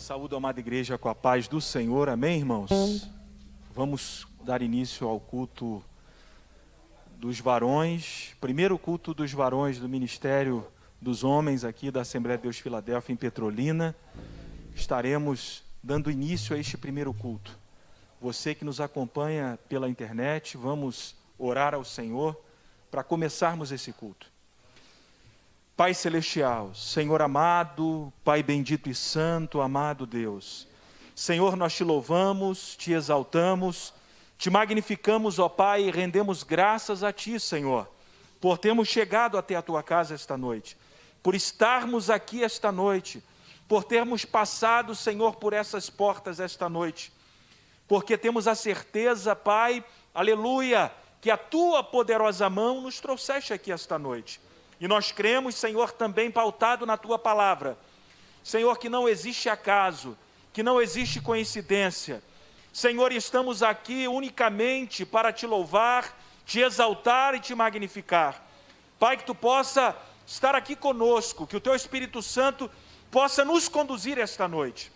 Saúdo a amada igreja com a paz do Senhor, amém, irmãos? Vamos dar início ao culto dos varões, primeiro culto dos varões do Ministério dos Homens aqui da Assembleia de Deus Filadélfia em Petrolina. Estaremos dando início a este primeiro culto. Você que nos acompanha pela internet, vamos orar ao Senhor para começarmos esse culto. Pai Celestial, Senhor amado, Pai bendito e santo, amado Deus. Senhor, nós te louvamos, te exaltamos, te magnificamos, ó Pai, e rendemos graças a Ti, Senhor, por termos chegado até a Tua casa esta noite, por estarmos aqui esta noite, por termos passado, Senhor, por essas portas esta noite, porque temos a certeza, Pai, aleluia, que a Tua poderosa mão nos trouxeste aqui esta noite. E nós cremos, Senhor, também pautado na Tua palavra, Senhor, que não existe acaso, que não existe coincidência. Senhor, estamos aqui unicamente para Te louvar, Te exaltar e Te magnificar. Pai, que Tu possa estar aqui conosco, que o Teu Espírito Santo possa nos conduzir esta noite.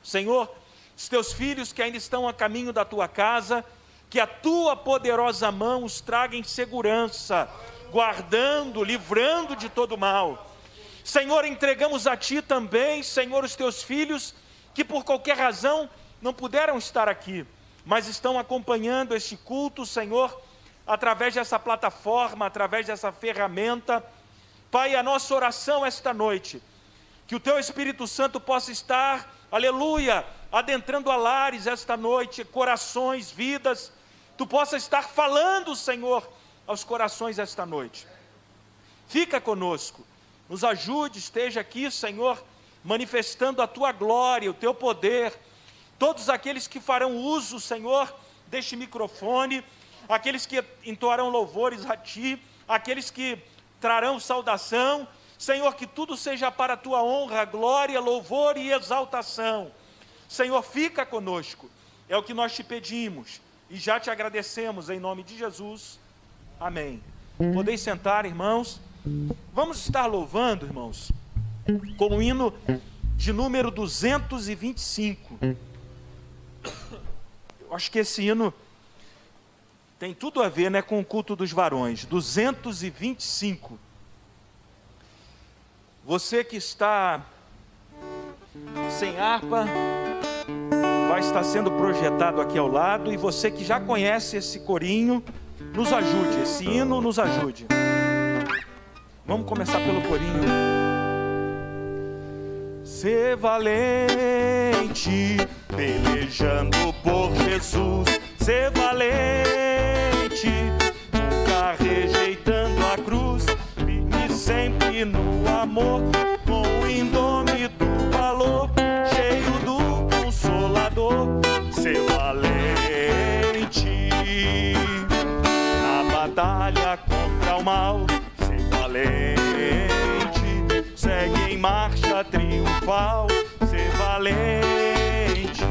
Senhor, os Teus filhos que ainda estão a caminho da Tua casa, que a Tua poderosa mão os traga em segurança, guardando, livrando de todo mal. Senhor, entregamos a Ti também, Senhor, os Teus filhos, que por qualquer razão não puderam estar aqui, mas estão acompanhando este culto, Senhor, através dessa plataforma, através dessa ferramenta. Pai, a nossa oração esta noite, que o Teu Espírito Santo possa estar, aleluia, adentrando a lares esta noite, corações, vidas, Tu possa estar falando, Senhor, aos corações esta noite. Fica conosco, nos ajude, esteja aqui, Senhor, manifestando a Tua glória, o Teu poder. Todos aqueles que farão uso, Senhor, deste microfone, aqueles que entoarão louvores a Ti, aqueles que trarão saudação, Senhor, que tudo seja para a Tua honra, glória, louvor e exaltação. Senhor, fica conosco, é o que nós Te pedimos e já Te agradecemos em nome de Jesus. Amém. Podeis sentar, irmãos. Vamos estar louvando, irmãos, com o hino de número 225. Eu acho que esse hino tem tudo a ver, né, com o culto dos varões. 225. Você que está sem harpa, vai estar sendo projetado aqui ao lado. E você que já conhece esse corinho, nos ajude, esse hino nos ajude. Vamos começar pelo corinho. Ser valente, pelejando por Jesus. Ser valente, nunca rejeitando a cruz. Firme sempre no amor, com o indômito valor, cheio do Consolador. Ser valente batalha contra o mal, ser valente, segue em marcha triunfal, ser valente,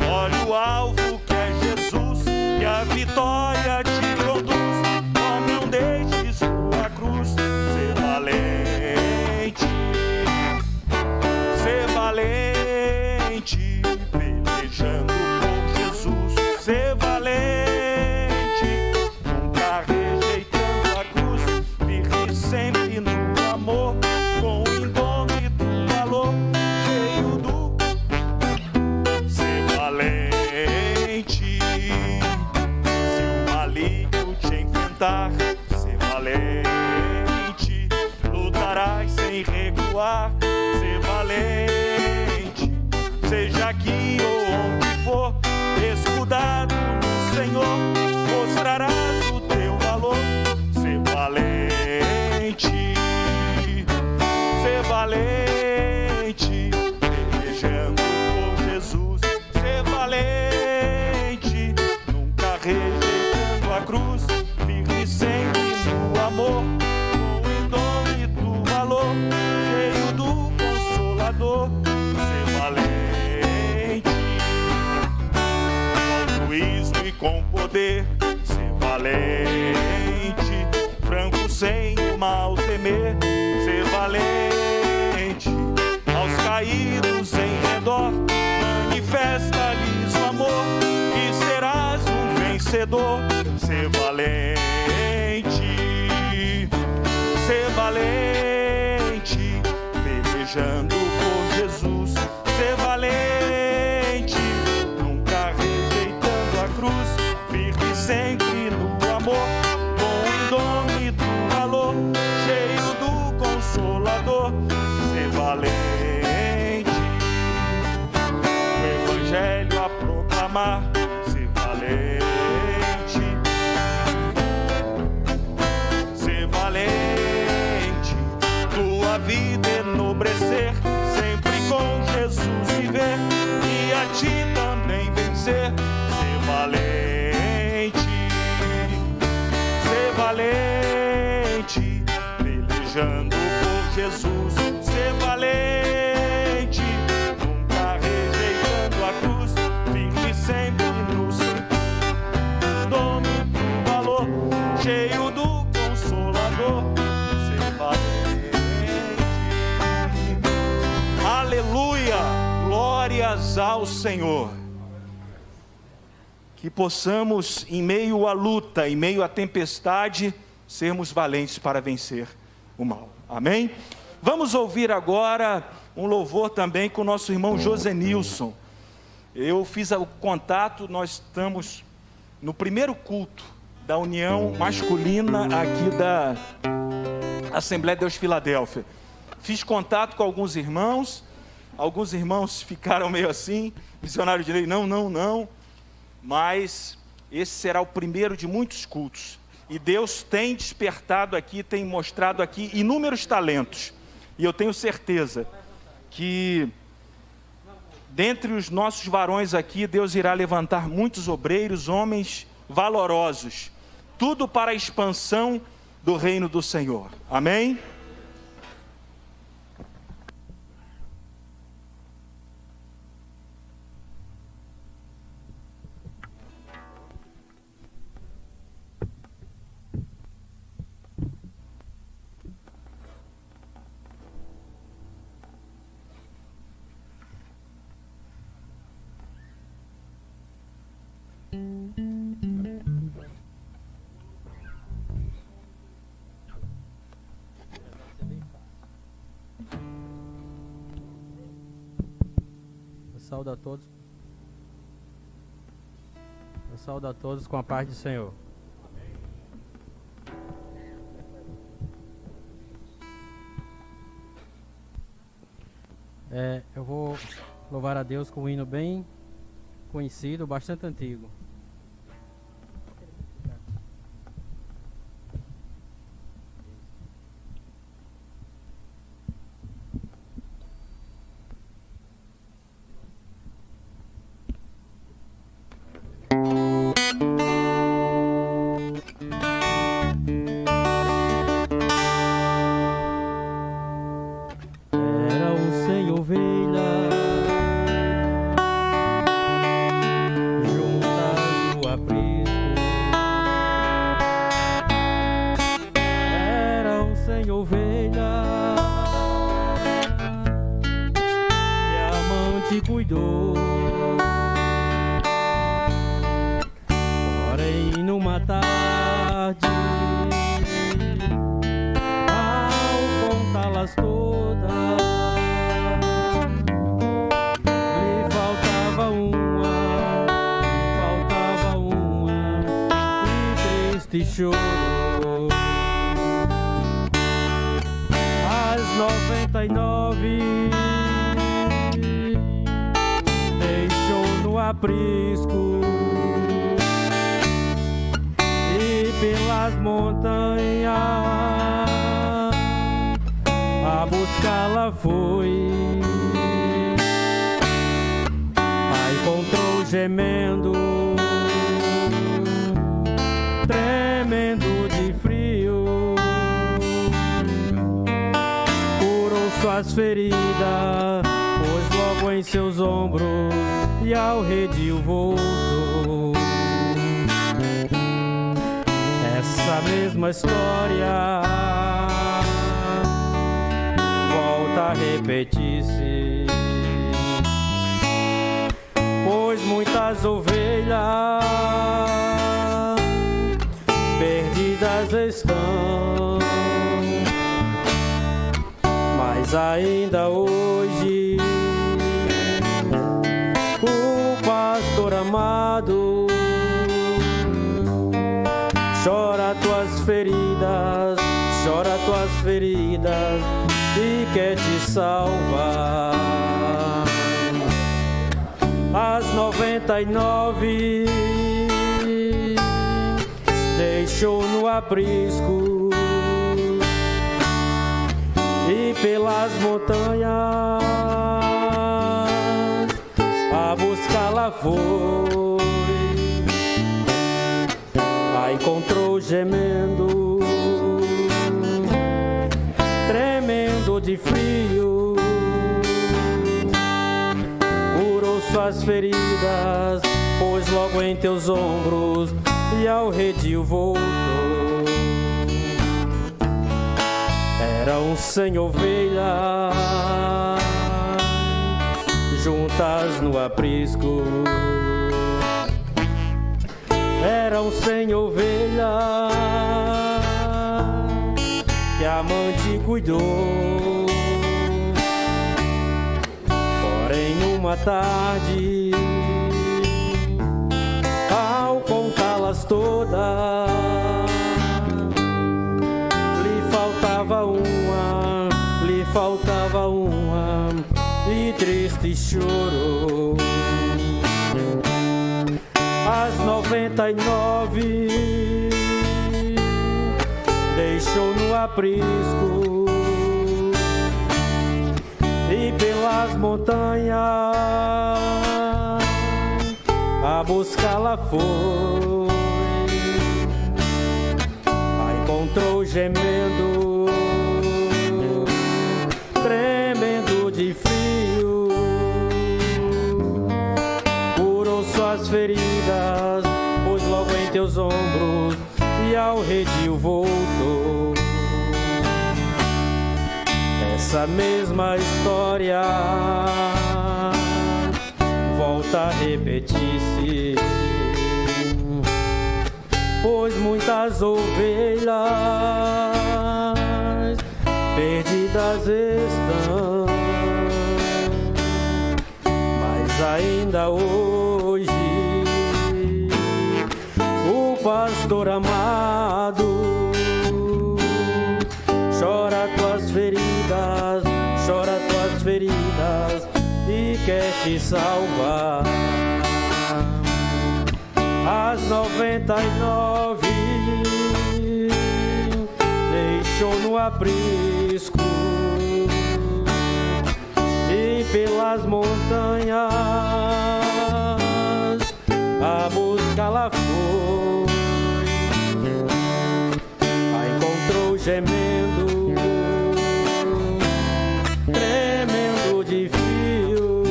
olha o alvo que é Jesus, que a vitória te conduz, ó, não deixes tua cruz, ser valente, pelejando por Jesus, ser valente, sempre no amor, com o indômito valor, cheio do ser valente. Se o maligno te enfrentar, ser valente, lutarás sem recuar, ser valente, seja aqui ou onde for, escudado no Senhor, mostrarás o teu valor, ser valente. Ser valente, pelejando por Jesus. Ser valente, nunca rejeitando a cruz. Firme sempre no amor, com o indômito valor, cheio do Consolador. Ser valente, com juízo e com poder. Ser valente, franco sem o mal temer, ser valente, aos caídos em redor, vencedor. Ser valente, ser valente, pelejando por Jesus. Ser valente, nunca rejeitando a cruz, firme sempre no amor, com indômito valor, cheio do Consolador. Ser valente, o Evangelho a proclamar. Ser valente, ser valente, tua vida enobrecer, sempre com Jesus viver e a ti também vencer. Ser valente, ser valente, pelejando por Jesus. Ser valente, nunca rejeitando a cruz, firme sempre no dono do valor, cheio do Consolador. Ser valente. Aleluia! Glórias ao Senhor. Que possamos, em meio à luta, em meio à tempestade, sermos valentes para vencer o mal. Amém? Vamos ouvir agora um louvor também com o nosso irmão Josenilson. Eu fiz o contato, nós estamos no primeiro culto da união masculina aqui da Assembleia de Deus Filadélfia. Fiz contato com alguns irmãos ficaram meio assim, missionário de lei, não, mas esse será o primeiro de muitos cultos. E Deus tem despertado aqui, tem mostrado aqui inúmeros talentos. E eu tenho certeza que dentre os nossos varões aqui, Deus irá levantar muitos obreiros, homens valorosos. Tudo para a expansão do reino do Senhor. Amém? Saúdo a todos. Eu saúdo a todos com a paz do Senhor. Eu vou louvar a Deus com um hino bem conhecido, bastante antigo. Chorou às 99, deixou no aprisco e pelas montanhas a buscá-la foi. A encontrou gemendo, tremendo de frio, curou suas feridas, pôs logo em seus ombros e ao redil voltou. Essa mesma história volta a repetir-se, pois muitas ovelhas ainda hoje o pastor amado chora tuas feridas e quer te salvar. As 99 deixou no aprisco e pelas montanhas a buscá-la foi. A encontrou gemendo, tremendo de frio, curou suas feridas, pôs logo em teus ombros e ao redil voltou. Eram 100 ovelhas juntas no aprisco. Eram 100 ovelhas que a amante cuidou. Porém, uma tarde, ao contá-las todas, lhe faltava uma, e triste chorou. As 99 deixou no aprisco e pelas montanhas a buscá-la foi. A encontrou gemendo, tremendo de frio, curou suas feridas, pôs logo em teus ombros e ao redil voltou. Essa mesma história volta a repetir-se, pois muitas ovelhas perdidas estão, mas ainda hoje o pastor amado chora tuas feridas e quer te salvar. As 99 deixou no aprisco e pelas montanhas a buscá-la foi. A encontrou gemendo, tremendo de frio,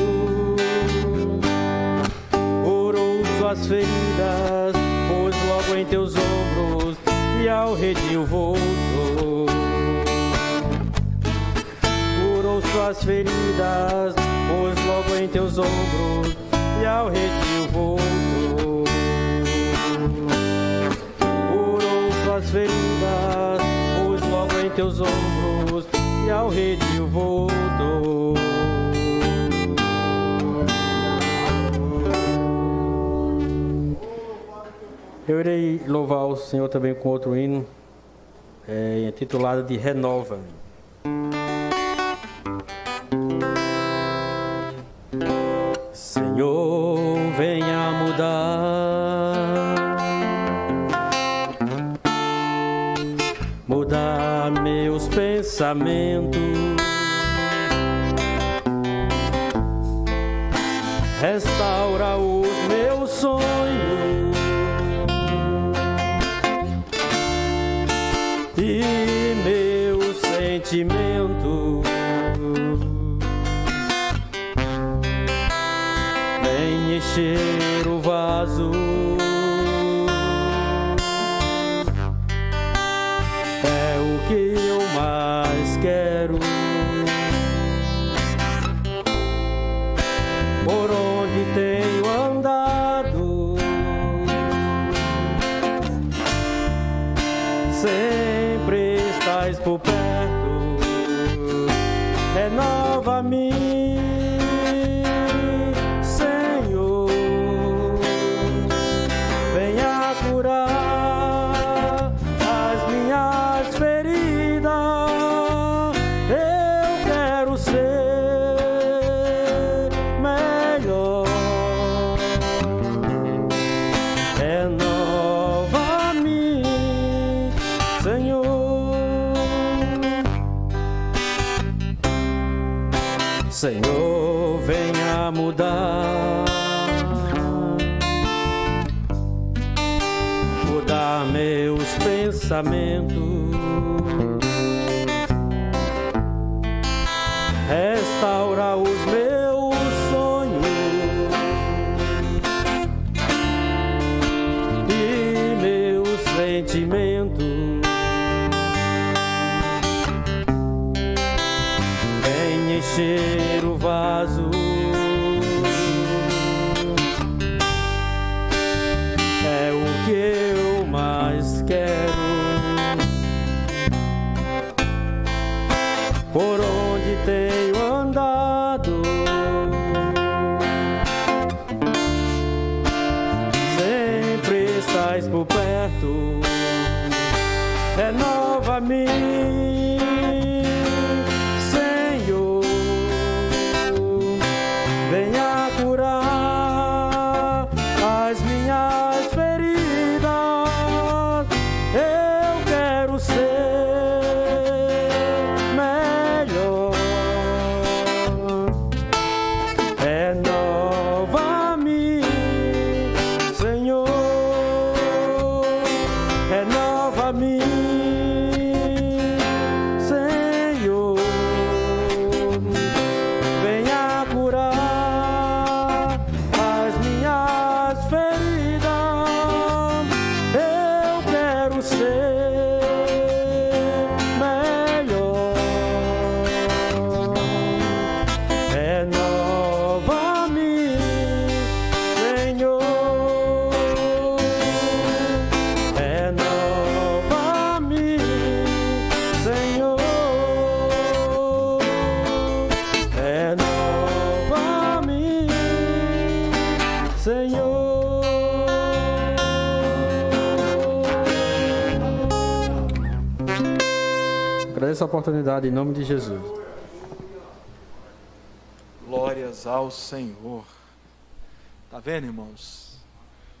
curou suas feridas, pôs logo em teus ombros e ao redil voltou. Curou suas feridas, pôs logo em teus ombros e ao redil voltou. Curou suas feridas, pôs logo em teus ombros e ao redil voltou. Eu irei louvar o Senhor também com outro hino, intitulado de Renova. Senhor, venha mudar meus pensamentos, restaura os meus sonhos e meus sentimentos. Vem encher o vaso, é o que eu mais quero. Por onde tenho andado, sempre estás por perto, renova-me, Senhor, venha curar as minhas feridas. Eu quero ser melhor. Renova-me, Senhor. Senhor, venha mudar meus pensamentos, restaura os meus sonhos e meus sentimentos. Vem encher o vaso, é o que eu mais quero. Por onde tenho andado, sempre estás por perto. Renova-me, Senhor, venha curar as minhas feridas. Eu quero ser melhor. Renova-me, Senhor, renova-me, Senhor, venha curar as minhas feridas. Eu quero ser melhor. Renova-me, Senhor, renova-me, Senhor, renova-me, Senhor. Agradeço a oportunidade em nome de Jesus. Glórias ao Senhor. Tá vendo, irmãos?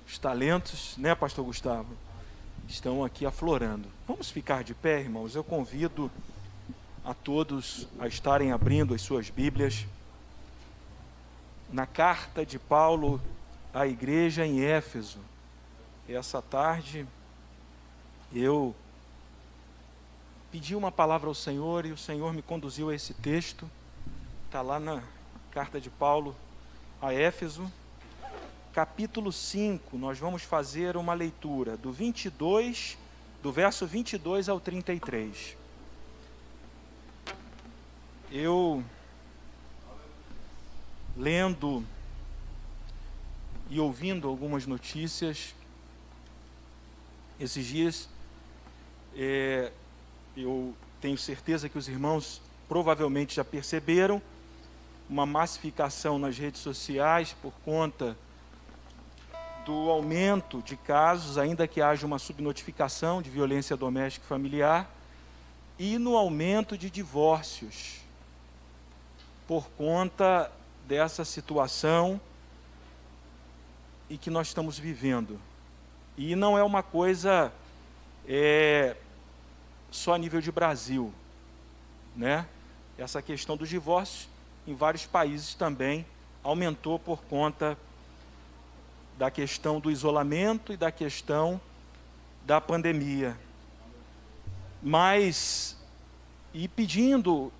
Os talentos, né, pastor Gustavo, estão aqui aflorando. Vamos ficar de pé, irmãos. Eu convido a todos a estarem abrindo as suas Bíblias na carta de Paulo à igreja em Éfeso. Essa tarde eu pedi uma palavra ao Senhor e o Senhor me conduziu a esse texto. Está lá na carta de Paulo a Éfeso, capítulo 5. Nós vamos fazer uma leitura do verso 22 ao 33. Eu, lendo e ouvindo algumas notícias esses dias, eu tenho certeza que os irmãos provavelmente já perceberam uma massificação nas redes sociais por conta do aumento de casos, ainda que haja uma subnotificação de violência doméstica e familiar, e no aumento de divórcios por conta dessa situação e que nós estamos vivendo. E não é uma coisa só a nível de Brasil, né? Essa questão dos divórcios em vários países também aumentou por conta da questão do isolamento e da questão da pandemia. Mas,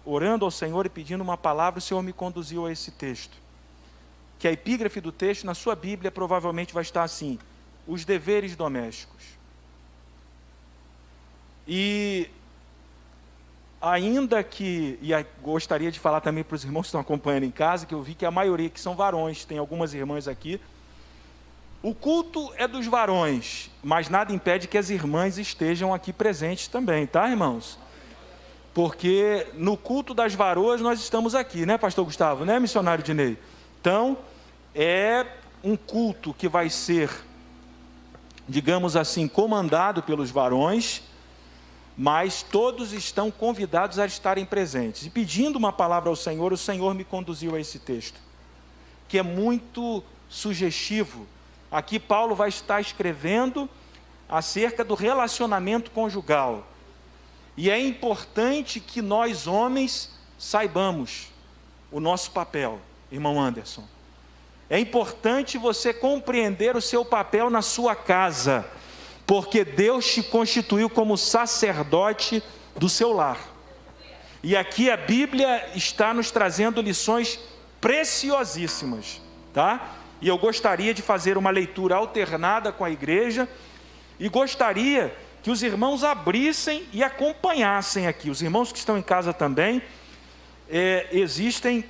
orando ao Senhor e pedindo uma palavra, o Senhor me conduziu a esse texto. Que a epígrafe do texto, na sua Bíblia, provavelmente vai estar assim: os deveres domésticos. E ainda que, gostaria de falar também para os irmãos que estão acompanhando em casa, que eu vi que a maioria que são varões, tem algumas irmãs aqui. O culto é dos varões, mas nada impede que as irmãs estejam aqui presentes também, tá, irmãos? porque no culto das varoas nós estamos aqui, né, pastor Gustavo, né, missionário Dinei? Então, é um culto que vai ser, digamos assim, comandado pelos varões, mas todos estão convidados a estarem presentes. E pedindo uma palavra ao Senhor, o Senhor me conduziu a esse texto, que é muito sugestivo. Aqui Paulo vai estar escrevendo acerca do relacionamento conjugal. E é importante que nós, homens, saibamos o nosso papel, irmão Anderson. É importante você compreender o seu papel na sua casa, porque Deus te constituiu como sacerdote do seu lar. E aqui a Bíblia está nos trazendo lições preciosíssimas, tá? E eu gostaria de fazer uma leitura alternada com a igreja, e gostaria que os irmãos abrissem e acompanhassem aqui. Os irmãos que estão em casa também, existem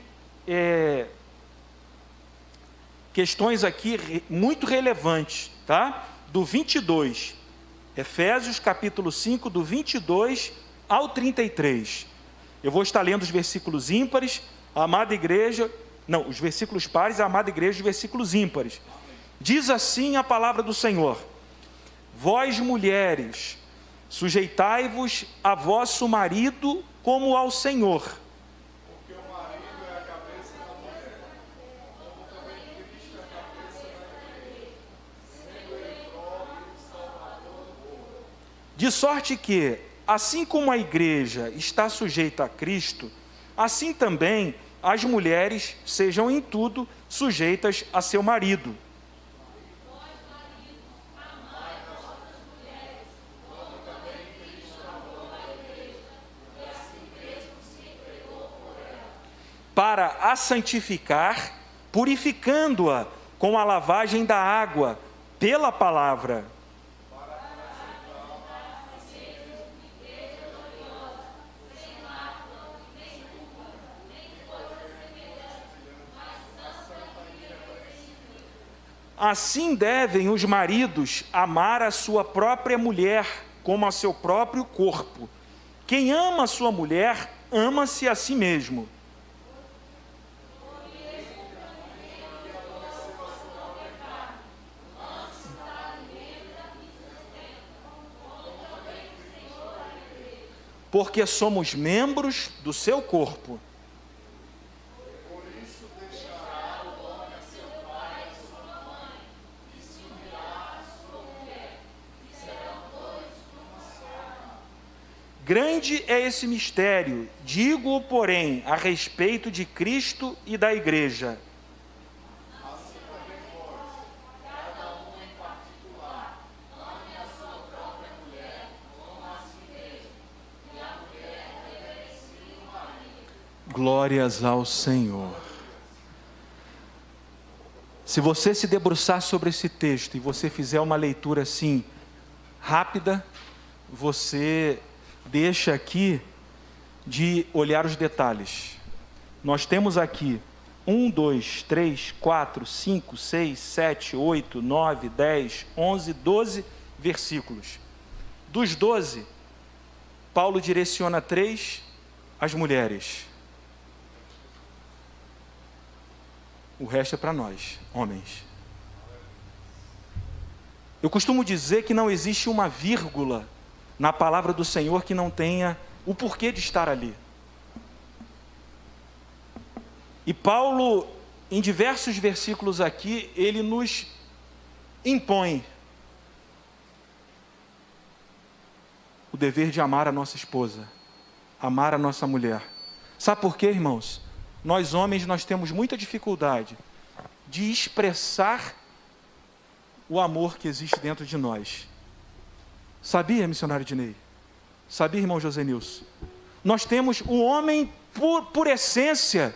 questões aqui muito relevantes, tá? Do 22, Efésios capítulo 5, do 22 ao 33. Eu vou estar lendo os versículos ímpares, a amada igreja, não, os versículos pares, a amada igreja, os versículos ímpares. Diz assim a palavra do Senhor: vós mulheres, sujeitai-vos a vosso marido como ao Senhor. Porque o marido é a cabeça da mulher, como também Cristo é a cabeça da igreja, sendo ele próprio o Salvador do povo. De sorte que, assim como a igreja está sujeita a Cristo, assim também as mulheres sejam em tudo sujeitas a seu marido. Para a santificar, purificando-a com a lavagem da água, pela palavra. Assim devem os maridos amar a sua própria mulher como a seu próprio corpo. Quem ama a sua mulher, ama-se a si mesmo. Porque somos membros do seu corpo. Por isso deixará o homem a seu pai e a sua mãe, e se unirá à sua mulher, e serão dois uma só carne. Grande é esse mistério, digo-o, porém, a respeito de Cristo e da igreja. Assim também vós, cada um em particular, ame a sua própria mulher, como a si mesmo, e a mulher reverencie o marido. Glórias ao Senhor. Se você se debruçar sobre esse texto e você fizer uma leitura assim, rápida, você deixa aqui de olhar os detalhes. Nós temos aqui 1, 2, 3, 4, 5, 6, 7, 8, 9, 10, 11, 12 versículos. Dos 12, Paulo direciona 3 às mulheres. O resto é para nós, homens. Eu costumo dizer que não existe uma vírgula na palavra do Senhor que não tenha o porquê de estar ali. E Paulo, em diversos versículos aqui, ele nos impõe o dever de amar a nossa esposa, amar a nossa mulher. Sabe por quê, irmãos? Nós homens, nós temos muita dificuldade de expressar o amor que existe dentro de nós. Sabia, missionário Dinei? Sabia, irmão José Nilson? Nós temos o homem, por essência,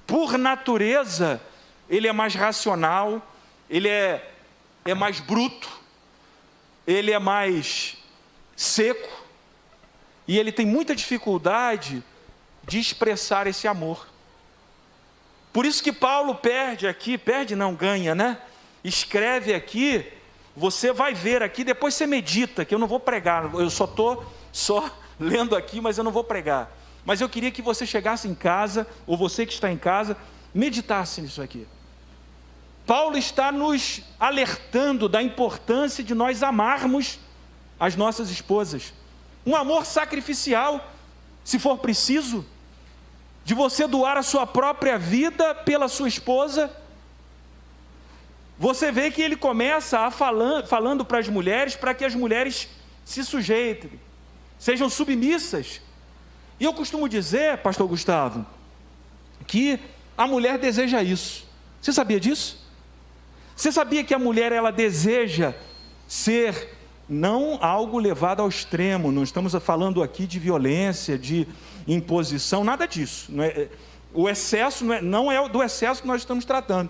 por natureza, ele é mais racional, ele é mais bruto, ele é mais seco, e ele tem muita dificuldade de expressar esse amor. Por isso que Paulo ganha, né? Escreve aqui, você vai ver aqui, depois você medita, que eu não vou pregar, eu só estou lendo aqui, mas eu não vou pregar. Mas eu queria que você chegasse em casa, ou você que está em casa, meditasse nisso aqui. Paulo está nos alertando da importância de nós amarmos as nossas esposas. Um amor sacrificial, se for preciso, de você doar a sua própria vida pela sua esposa. Você vê que ele começa falando para as mulheres, para que as mulheres se sujeitem, sejam submissas. E eu costumo dizer, pastor Gustavo, que a mulher deseja isso. Você sabia disso? Você sabia que a mulher, ela deseja ser, não algo levado ao extremo, não estamos falando aqui de violência, de imposição, nada disso. Não é, o excesso não é do excesso que nós estamos tratando.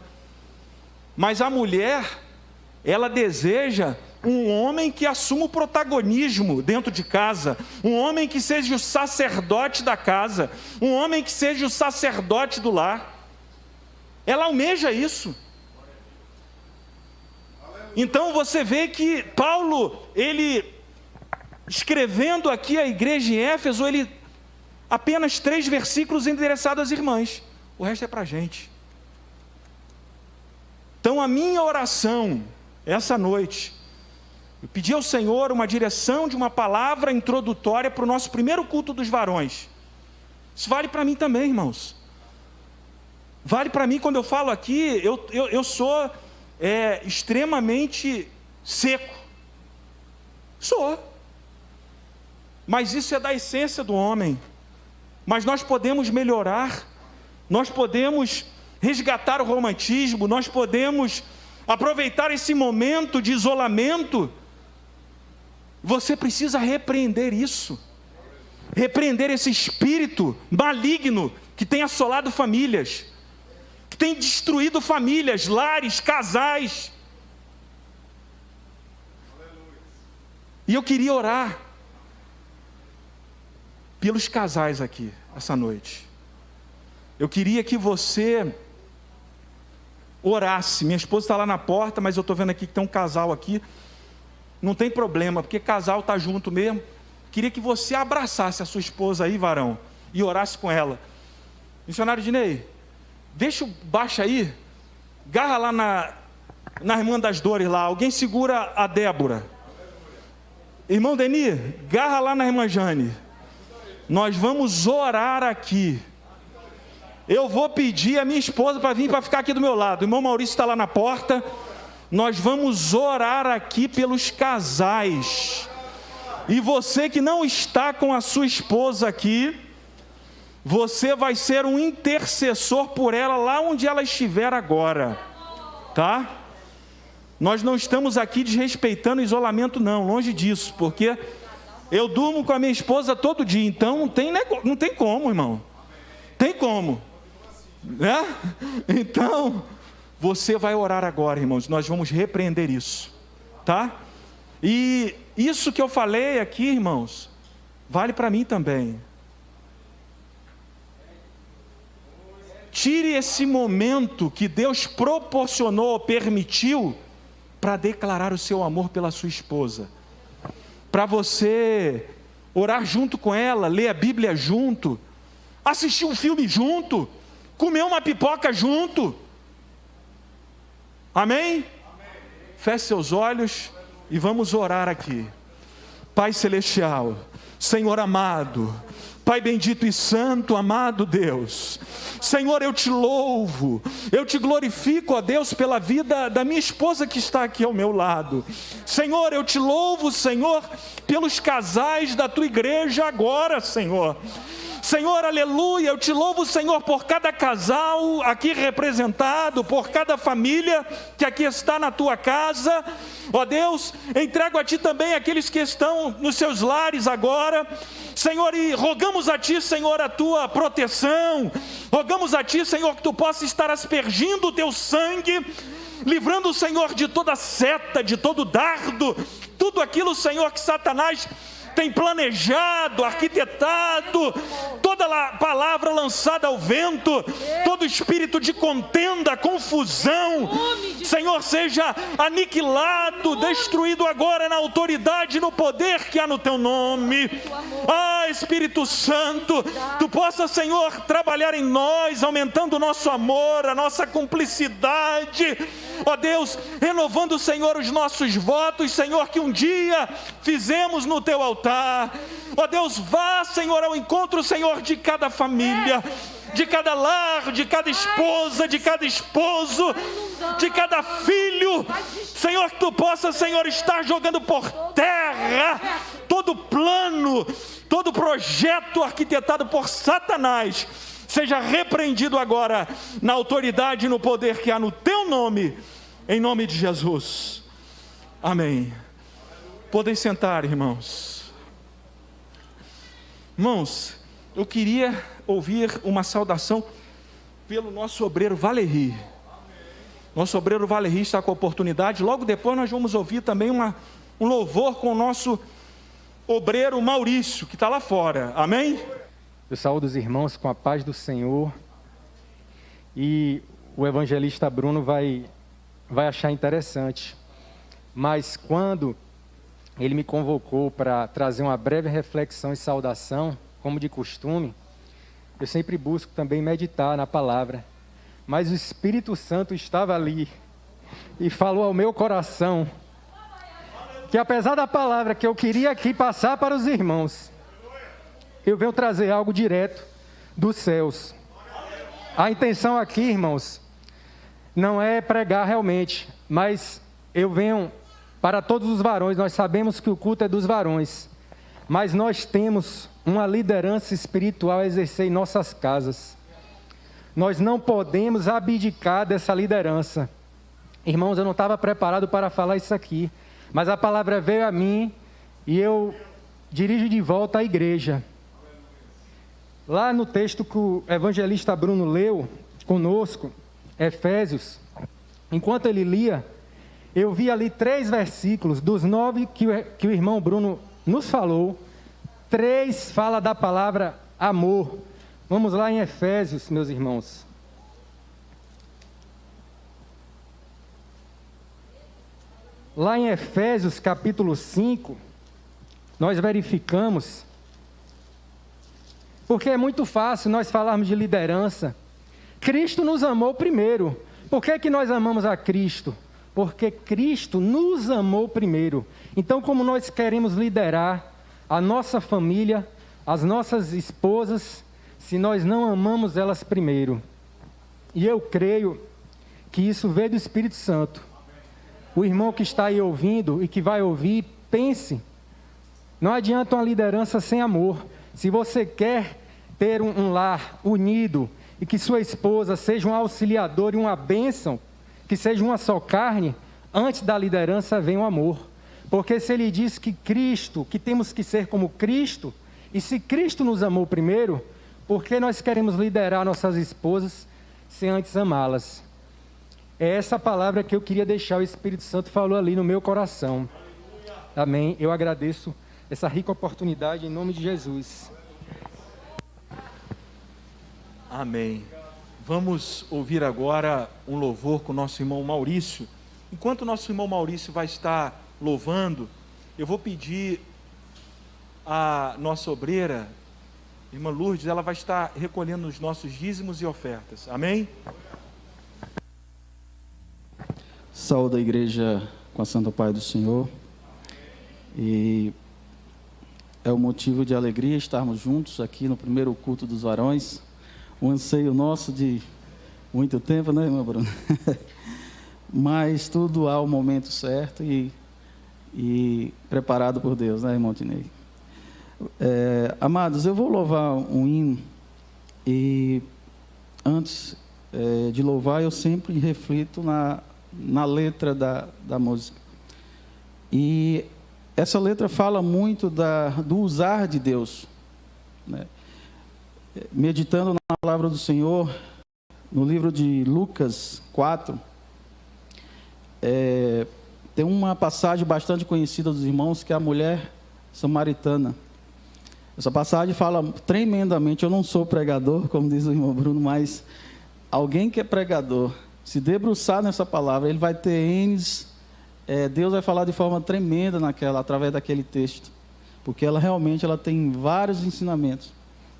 Mas a mulher, ela deseja um homem que assuma o protagonismo dentro de casa, um homem que seja o sacerdote da casa, um homem que seja o sacerdote do lar. Ela almeja isso. Então você vê que Paulo, ele escrevendo aqui a igreja em Éfeso, ele apenas 3 versículos endereçados às irmãs, o resto é para a gente. Então a minha oração essa noite, eu pedi ao Senhor uma direção de uma palavra introdutória para o nosso primeiro culto dos varões. Isso vale para mim também, irmãos. Vale para mim. Quando eu falo aqui, eu sou extremamente seco. Sou. Mas isso é da essência do homem. Mas nós podemos melhorar, nós podemos resgatar o romantismo, nós podemos aproveitar esse momento de isolamento. Você precisa repreender isso, repreender esse espírito maligno que tem assolado famílias, que tem destruído famílias, lares, casais. E eu queria orar pelos casais aqui, essa noite. Eu queria que você orasse. Minha esposa está lá na porta, mas eu estou vendo aqui que tem um casal aqui. Não tem problema, porque casal está junto mesmo. Queria que você abraçasse a sua esposa aí, varão, e orasse com ela. Missionário Dinei, deixa o baixo aí, garra lá na Irmã das Dores lá, alguém segura a Débora. Irmão Deni, garra lá na Irmã Jane. Nós vamos orar aqui. Eu vou pedir a minha esposa para vir para ficar aqui do meu lado. O irmão Maurício está lá na porta. Nós vamos orar aqui pelos casais. E você que não está com a sua esposa aqui, você vai ser um intercessor por ela lá onde ela estiver agora, tá? Nós não estamos aqui desrespeitando o isolamento não, longe disso, porque eu durmo com a minha esposa todo dia, então não tem como, irmão. Tem como, né? Então, você vai orar agora, irmãos, nós vamos repreender isso, tá? E isso que eu falei aqui, irmãos, vale para mim também. Tire esse momento que Deus proporcionou, permitiu, para declarar o seu amor pela sua esposa. Para você orar junto com ela, ler a Bíblia junto, assistir um filme junto, comer uma pipoca junto. Amém? Feche seus olhos e vamos orar aqui. Pai Celestial, Senhor amado, Pai bendito e santo, amado Deus, Senhor, eu te louvo, eu te glorifico, ó Deus, pela vida da minha esposa que está aqui ao meu lado. Senhor, eu te louvo, Senhor, pelos casais da tua igreja agora, Senhor. Senhor, aleluia, eu te louvo, Senhor, por cada casal aqui representado, por cada família que aqui está na tua casa. Ó Deus, entrego a ti também aqueles que estão nos seus lares agora, Senhor, e rogamos a ti, Senhor, a tua proteção, rogamos a ti, Senhor, que tu possa estar aspergindo o teu sangue, livrando o Senhor de toda seta, de todo dardo, tudo aquilo, Senhor, que Satanás tem planejado, arquitetado, toda palavra lançada ao vento, todo espírito de contenda, confusão, Senhor, seja aniquilado, destruído agora na autoridade e no poder que há no teu nome. Ai, Espírito Santo, Tu possa, Senhor, trabalhar em nós, aumentando o nosso amor, a nossa cumplicidade, ó Deus, renovando, Senhor, os nossos votos, Senhor, que um dia fizemos no Teu altar. Ó Deus, vá, Senhor, ao encontro, Senhor, de cada família, de cada lar, de cada esposa, de cada esposo, de cada filho. Senhor, que Tu possa, Senhor, estar jogando por terra todo plano, todo projeto arquitetado por Satanás, seja repreendido agora, na autoridade e no poder que há no Teu nome, em nome de Jesus. Amém. Podem sentar, irmãos. Irmãos, eu queria ouvir uma saudação pelo nosso obreiro Valéry. Nosso obreiro Valéry está com a oportunidade. Logo depois nós vamos ouvir também um louvor com o nosso obreiro Maurício, que está lá fora. Amém? Eu saúdo os irmãos com a paz do Senhor. E o evangelista Bruno vai achar interessante. Mas quando ele me convocou para trazer uma breve reflexão e saudação, como de costume, eu sempre busco também meditar na palavra. Mas o Espírito Santo estava ali e falou ao meu coração que, apesar da palavra que eu queria aqui passar para os irmãos, eu venho trazer algo direto dos céus. A intenção aqui, irmãos, não é pregar realmente, mas eu venho para todos os varões. Nós sabemos que o culto é dos varões, mas nós temos uma liderança espiritual a exercer em nossas casas. Nós não podemos abdicar dessa liderança. Irmãos, eu não estava preparado para falar isso aqui, mas a palavra veio a mim e eu dirijo de volta à igreja. Lá no texto que o evangelista Bruno leu conosco, Efésios, enquanto ele lia, eu vi ali 3 versículos, dos 9 que o irmão Bruno nos falou, 3 fala da palavra amor. Vamos lá em Efésios, meus irmãos. Lá em Efésios capítulo 5, nós verificamos, porque é muito fácil nós falarmos de liderança. Cristo nos amou primeiro. Por que nós amamos a Cristo? Porque Cristo nos amou primeiro. Então, como nós queremos liderar a nossa família, as nossas esposas, se nós não amamos elas primeiro? E eu creio que isso veio do Espírito Santo. O irmão que está aí ouvindo e que vai ouvir, pense, não adianta uma liderança sem amor. Se você quer ter um lar unido e que sua esposa seja um auxiliador e uma bênção, que seja uma só carne, antes da liderança vem o amor. Porque se ele diz que Cristo, que temos que ser como Cristo, e se Cristo nos amou primeiro, por que nós queremos liderar nossas esposas sem antes amá-las? É essa palavra que eu queria deixar, o Espírito Santo falou ali no meu coração. Amém. Eu agradeço essa rica oportunidade em nome de Jesus. Amém. Vamos ouvir agora um louvor com o nosso irmão Maurício. Enquanto o nosso irmão Maurício vai estar louvando, eu vou pedir a nossa obreira, irmã Lourdes, ela vai estar recolhendo os nossos dízimos e ofertas. Amém? Saúdo a igreja com a santa paz do Senhor. E é um motivo de alegria estarmos juntos aqui no primeiro culto dos varões. Um anseio nosso de muito tempo, né, irmã Bruna? Mas tudo há o momento certo e preparado por Deus, né, irmão Tinei? Amados, eu vou louvar um hino e antes de louvar eu sempre reflito na letra da música. E essa letra fala muito do usar de Deus, né? Meditando na palavra do Senhor, no livro de Lucas 4, tem uma passagem bastante conhecida dos irmãos, que é a mulher samaritana. Essa passagem fala tremendamente. Eu não sou pregador, como diz o irmão Bruno, mas alguém que é pregador, se debruçar nessa palavra, ele vai ter Deus vai falar de forma tremenda através daquele texto. porque ela realmente tem vários ensinamentos.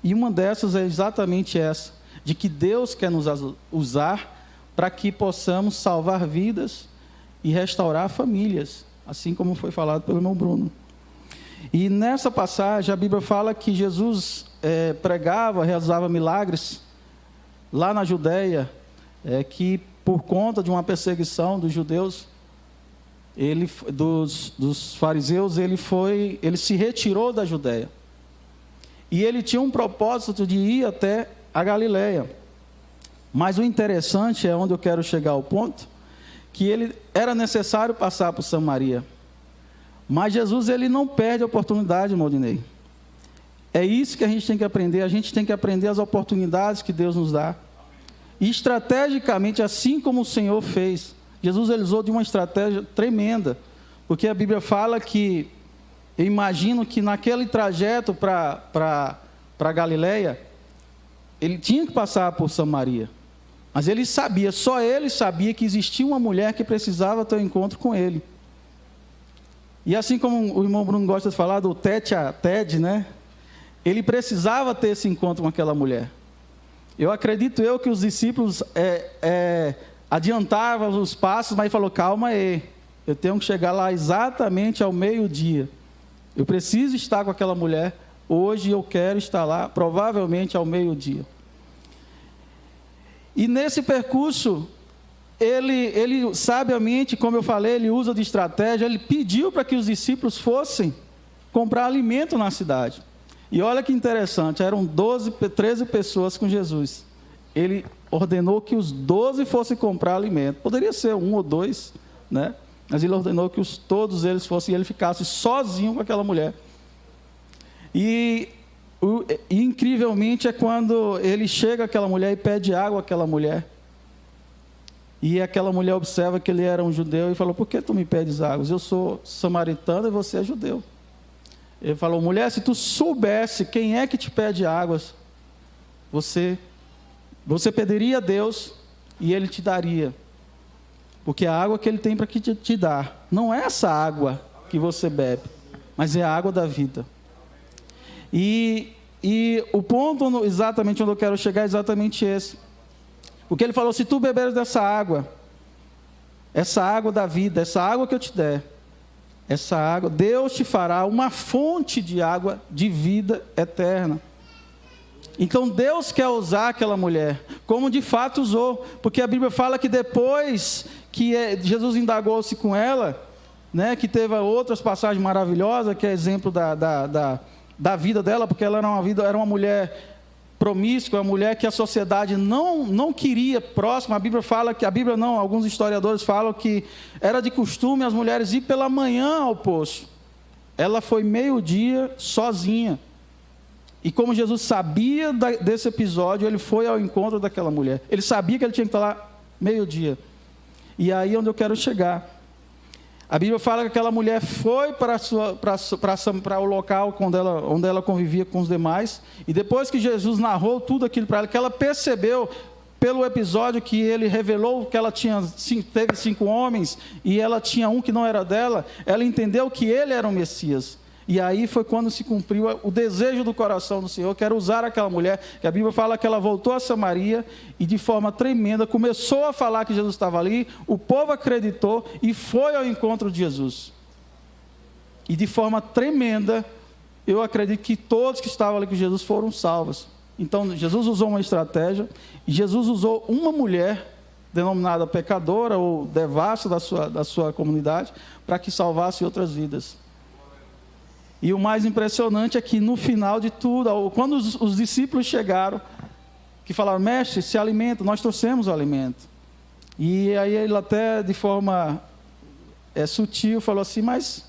E uma dessas é exatamente essa, de que Deus quer nos usar para que possamos salvar vidas e restaurar famílias, assim como foi falado pelo irmão Bruno. E nessa passagem a Bíblia fala que Jesus pregava, realizava milagres lá na Judéia, que por conta de uma perseguição dos judeus, dos fariseus, ele se retirou da Judéia. E ele tinha um propósito de ir até a Galileia. Mas o interessante é onde eu quero chegar ao ponto, que era necessário passar por Samaria. Mas Jesus, ele não perde a oportunidade, Maldinei. É isso que a gente tem que aprender. A gente tem que aprender as oportunidades que Deus nos dá. E estrategicamente, assim como o Senhor fez, Jesus ele usou de uma estratégia tremenda. Porque a Bíblia fala que, eu imagino que naquele trajeto para Galileia, ele tinha que passar por Samaria. Mas ele sabia, só ele sabia que existia uma mulher que precisava ter um encontro com ele. E assim como o irmão Bruno gosta de falar do tete a tete, né? Ele precisava ter esse encontro com aquela mulher. Eu acredito que os discípulos adiantavam os passos, mas falou, calma aí, eu tenho que chegar lá exatamente ao meio-dia. Eu preciso estar com aquela mulher, hoje eu quero estar lá, provavelmente ao meio-dia. E nesse percurso, ele sabiamente, como eu falei, ele usa de estratégia, ele pediu para que os discípulos fossem comprar alimento na cidade. E olha que interessante, eram 13 pessoas com Jesus. Ele ordenou que os 12 fossem comprar alimento. Poderia ser 1 ou 2, né? Mas ele ordenou que todos eles fossem, e ele ficasse sozinho com aquela mulher. E incrivelmente é quando ele chega àquela mulher e pede água àquela mulher. E aquela mulher observa que ele era um judeu e falou, por que tu me pedes água? Eu sou samaritano e você é judeu. Ele falou, mulher, se tu soubesse quem é que te pede águas, você pediria a Deus e Ele te daria. Porque a água que Ele tem para te dar, não é essa água que você bebe, mas é a água da vida. E o ponto exatamente onde eu quero chegar é exatamente esse. Porque Ele falou, se tu beberes dessa água, essa água da vida, essa água que eu te der, essa água, Deus te fará uma fonte de água de vida eterna. Então Deus quer usar aquela mulher, como de fato usou, porque a Bíblia fala que depois que Jesus indagou-se com ela, né, que teve outras passagens maravilhosas, que é exemplo da vida dela, porque ela era uma mulher promíscua, uma mulher que a sociedade não queria próxima. A Bíblia fala que, alguns historiadores falam que era de costume as mulheres ir pela manhã ao poço. Ela foi meio-dia sozinha. E como Jesus sabia desse episódio, ele foi ao encontro daquela mulher. Ele sabia que ele tinha que estar lá meio-dia. E aí é onde eu quero chegar. A Bíblia fala que aquela mulher foi para o local onde ela convivia com os demais. E depois que Jesus narrou tudo aquilo para ela, que ela percebeu, pelo episódio que ele revelou que ela teve 5 homens, e ela tinha um que não era dela, ela entendeu que ele era o Messias. E aí foi quando se cumpriu o desejo do coração do Senhor, que era usar aquela mulher, que a Bíblia fala que ela voltou a Samaria e de forma tremenda começou a falar que Jesus estava ali, o povo acreditou e foi ao encontro de Jesus. E de forma tremenda, eu acredito que todos que estavam ali com Jesus foram salvos. Então Jesus usou uma estratégia, e Jesus usou uma mulher, denominada pecadora ou devassa da sua comunidade, para que salvasse outras vidas. E o mais impressionante é que no final de tudo, quando os discípulos chegaram, que falaram, mestre, se alimenta, nós trouxemos o alimento. E aí ele até de forma sutil falou assim, mas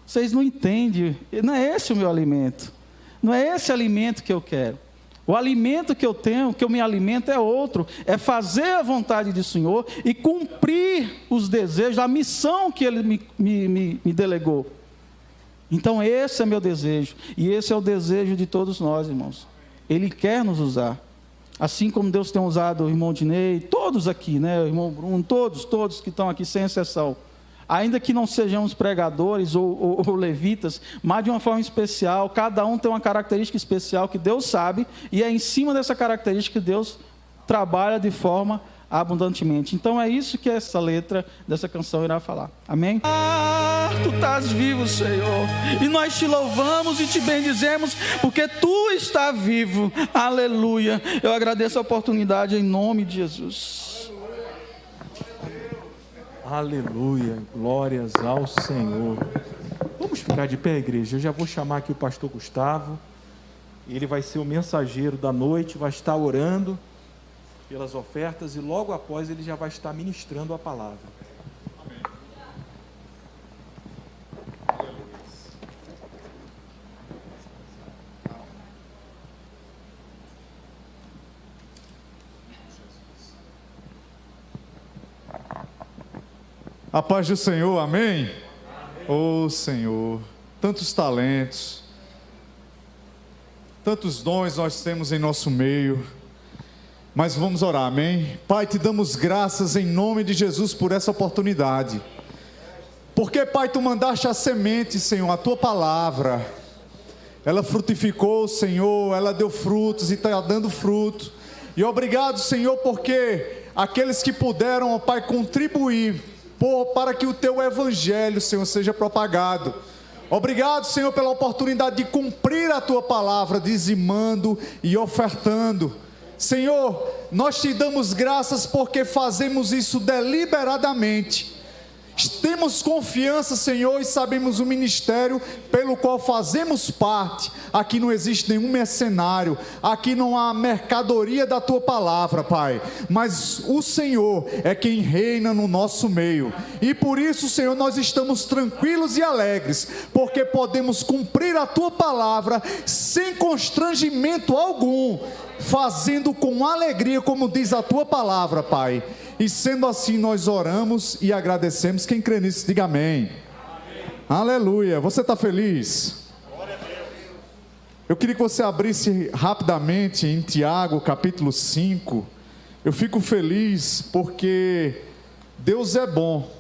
vocês não entendem, não é esse o meu alimento, não é esse alimento que eu quero. O alimento que eu tenho, que eu me alimento é outro, é fazer a vontade do Senhor e cumprir os desejos, a missão que Ele me delegou. Então esse é meu desejo, e esse é o desejo de todos nós, irmãos. Ele quer nos usar, assim como Deus tem usado o irmão Dinei, todos aqui, né, o irmão Bruno, todos que estão aqui sem exceção. ainda que não sejamos pregadores ou levitas, mas de uma forma especial, cada um tem uma característica especial que Deus sabe, e é em cima dessa característica que Deus trabalha de forma abundantemente. Então é isso que essa letra dessa canção irá falar. Amém? Tu estás vivo, Senhor, e nós te louvamos e te bendizemos, porque tu está vivo. Aleluia. Eu agradeço a oportunidade em nome de Jesus. Aleluia, glórias ao Senhor. Vamos ficar de pé, igreja. Eu já vou chamar aqui o pastor Gustavo. Ele vai ser o mensageiro da noite, vai estar orando pelas ofertas e logo após ele já vai estar ministrando a palavra. A paz do Senhor, amém? Ô Senhor, tantos talentos, tantos dons nós temos em nosso meio, mas vamos orar, amém? Pai, te damos graças em nome de Jesus por essa oportunidade, porque, Pai, tu mandaste a semente, Senhor, a tua palavra, ela frutificou, Senhor, ela deu frutos e está dando fruto, e obrigado, Senhor, porque aqueles que puderam, ó Pai, contribuir para que o teu evangelho, Senhor, seja propagado. Obrigado, Senhor, pela oportunidade de cumprir a tua palavra, dizimando e ofertando. Senhor, nós te damos graças porque fazemos isso deliberadamente. Temos confiança, Senhor, e sabemos o ministério pelo qual fazemos parte. Aqui não existe nenhum mercenário, aqui não há mercadoria da tua palavra, Pai, mas o Senhor é quem reina no nosso meio, e por isso, Senhor, nós estamos tranquilos e alegres, porque podemos cumprir a tua palavra sem constrangimento algum, fazendo com alegria, como diz a tua palavra, Pai. E sendo assim, nós oramos e agradecemos. Quem crê nisso, diga amém. Amém. Aleluia. Você está feliz? Glória a Deus. Eu queria que você abrisse rapidamente em Tiago, capítulo 5. Eu fico feliz porque Deus é bom.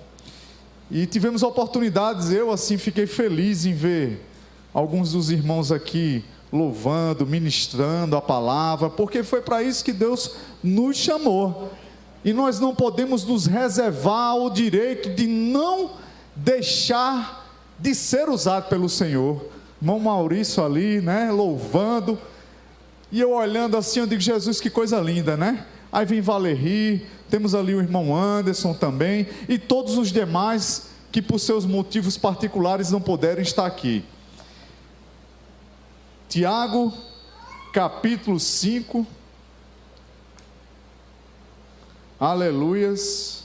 E tivemos oportunidades, eu assim fiquei feliz em ver alguns dos irmãos aqui louvando, ministrando a palavra, porque foi para isso que Deus nos chamou. E nós não podemos nos reservar o direito de não deixar de ser usado pelo Senhor. Irmão Maurício ali, né, louvando, e eu olhando assim, eu digo, Jesus, que coisa linda, né? Aí vem Valerie, temos ali o irmão Anderson também, e todos os demais que por seus motivos particulares não puderam estar aqui. Tiago, capítulo 5, aleluias,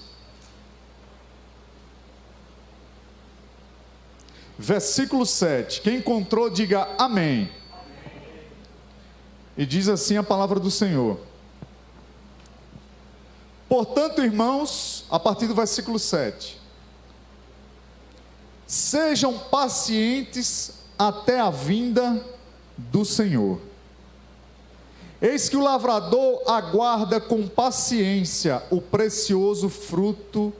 versículo 7, quem encontrou diga amém. E diz assim a palavra do Senhor: portanto, irmãos, a partir do versículo 7, sejam pacientes até a vinda do Senhor. Eis que o lavrador aguarda com paciência o precioso fruto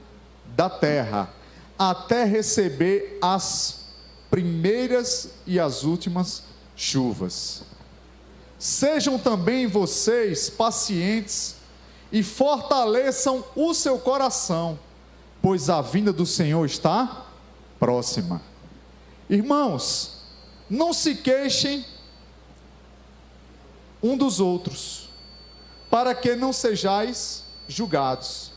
da terra, até receber as primeiras e as últimas chuvas. Sejam também vocês pacientes e fortaleçam o seu coração, pois a vinda do Senhor está próxima. Irmãos, não se queixem um dos outros, para que não sejais julgados.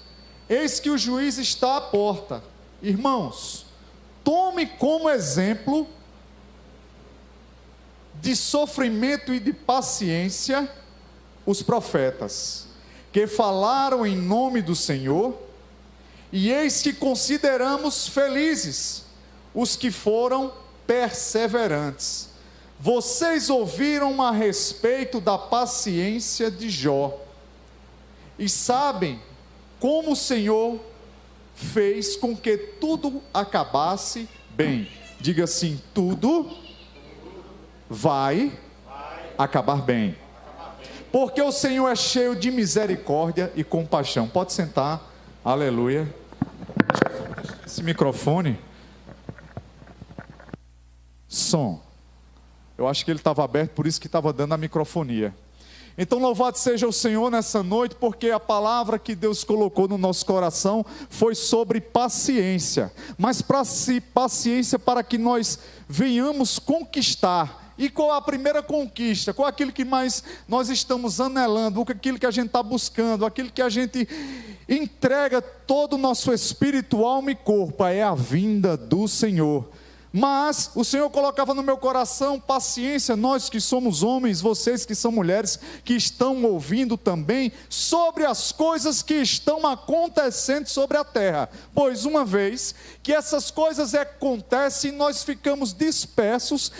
Eis que o juiz está à porta. Irmãos, tome como exemplo de sofrimento e de paciência os profetas, que falaram em nome do Senhor, e eis que consideramos felizes os que foram perseverantes. Vocês ouviram a respeito da paciência de Jó, e sabem como o Senhor fez com que tudo acabasse bem. Diga assim: tudo vai acabar bem, porque o Senhor é cheio de misericórdia e compaixão. Pode sentar, aleluia. esse microfone. Som. Eu acho que ele estava aberto, por isso que estava dando a microfonia. Então louvado seja o Senhor nessa noite, porque a palavra que Deus colocou no nosso coração foi sobre paciência. Mas paciência para que nós venhamos conquistar. E qual a primeira conquista? Qual aquilo que mais nós estamos anelando? Aquilo que a gente está buscando? Aquilo que a gente entrega todo o nosso espírito, alma e corpo? É a vinda do Senhor. Mas o Senhor colocava no meu coração paciência, nós que somos homens, vocês que são mulheres, que estão ouvindo também, sobre as coisas que estão acontecendo sobre a terra. Pois uma vez que essas coisas acontecem, nós ficamos dispersos,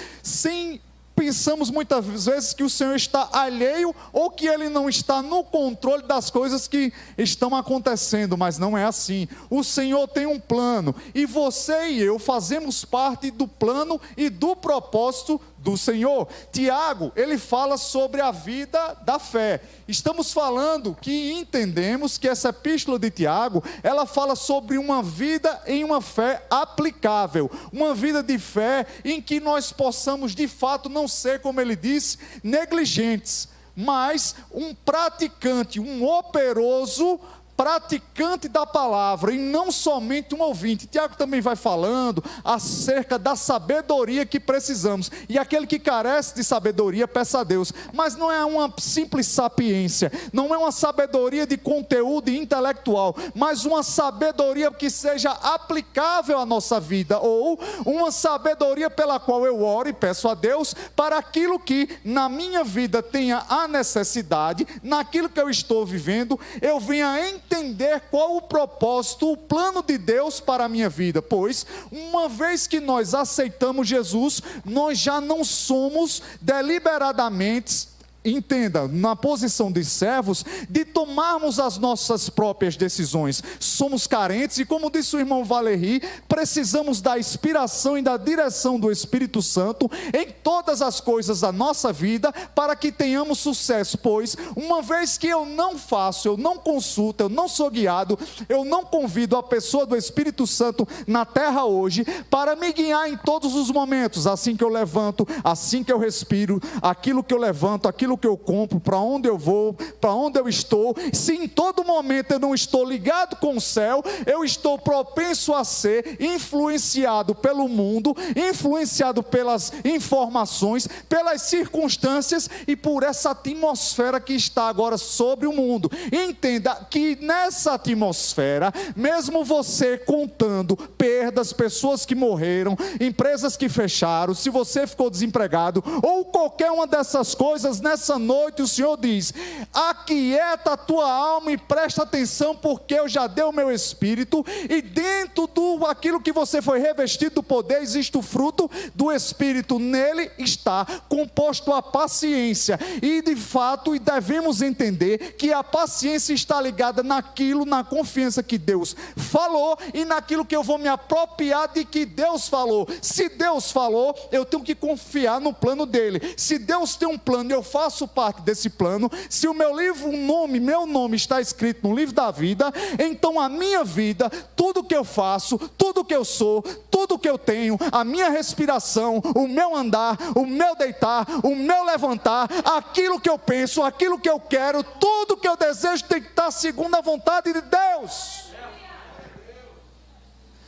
pensamos muitas vezes que o Senhor está alheio ou que Ele não está no controle das coisas que estão acontecendo, mas não é assim. O Senhor tem um plano e você e eu fazemos parte do plano e do propósito do Senhor. Tiago, ele fala sobre a vida da fé. Estamos falando que entendemos que essa epístola de Tiago, ela fala sobre uma vida em uma fé aplicável, uma vida de fé em que nós possamos de fato não ser, como ele disse, negligentes, mas um praticante, um operoso praticante da palavra e não somente um ouvinte. Tiago também vai falando acerca da sabedoria que precisamos, e aquele que carece de sabedoria peça a Deus, mas não é uma simples sapiência, não é uma sabedoria de conteúdo intelectual, mas uma sabedoria que seja aplicável à nossa vida, ou uma sabedoria pela qual eu oro e peço a Deus para aquilo que na minha vida tenha a necessidade, naquilo que eu estou vivendo, eu venha entender qual o propósito, o plano de Deus para a minha vida, pois uma vez que nós aceitamos Jesus, nós já não somos deliberadamente, entenda, na posição de servos, de tomarmos as nossas próprias decisões. Somos carentes e, como disse o irmão Valéry, precisamos da inspiração e da direção do Espírito Santo em todas as coisas da nossa vida para que tenhamos sucesso, pois uma vez que eu não faço, eu não consulto, eu não sou guiado, eu não convido a pessoa do Espírito Santo na terra hoje para me guiar em todos os momentos, assim que eu levanto, assim que eu respiro, aquilo que eu levanto, aquilo que eu compro, para onde eu vou, para onde eu estou, se em todo momento eu não estou ligado com o céu, eu estou propenso a ser influenciado pelo mundo, influenciado pelas informações, pelas circunstâncias e por essa atmosfera que está agora sobre o mundo. Entenda que nessa atmosfera, mesmo você contando perdas, pessoas que morreram, empresas que fecharam, se você ficou desempregado, ou qualquer uma dessas coisas, nessa noite o Senhor diz: aquieta a tua alma e presta atenção, porque eu já dei o meu Espírito, e dentro do aquilo que você foi revestido do poder, existe o fruto do Espírito, nele está composto a paciência, e de fato devemos entender que a paciência está ligada naquilo, na confiança que Deus falou, e naquilo que eu vou me apropriar de que Deus falou. Se Deus falou, eu tenho que confiar no plano dele. Se Deus tem um plano, eu faço parte desse plano. Se o meu nome está escrito no livro da vida, então a minha vida, tudo que eu faço, tudo que eu sou, tudo que eu tenho, a minha respiração, o meu andar, o meu deitar, o meu levantar, aquilo que eu penso, aquilo que eu quero, tudo que eu desejo tem que estar segundo a vontade de Deus.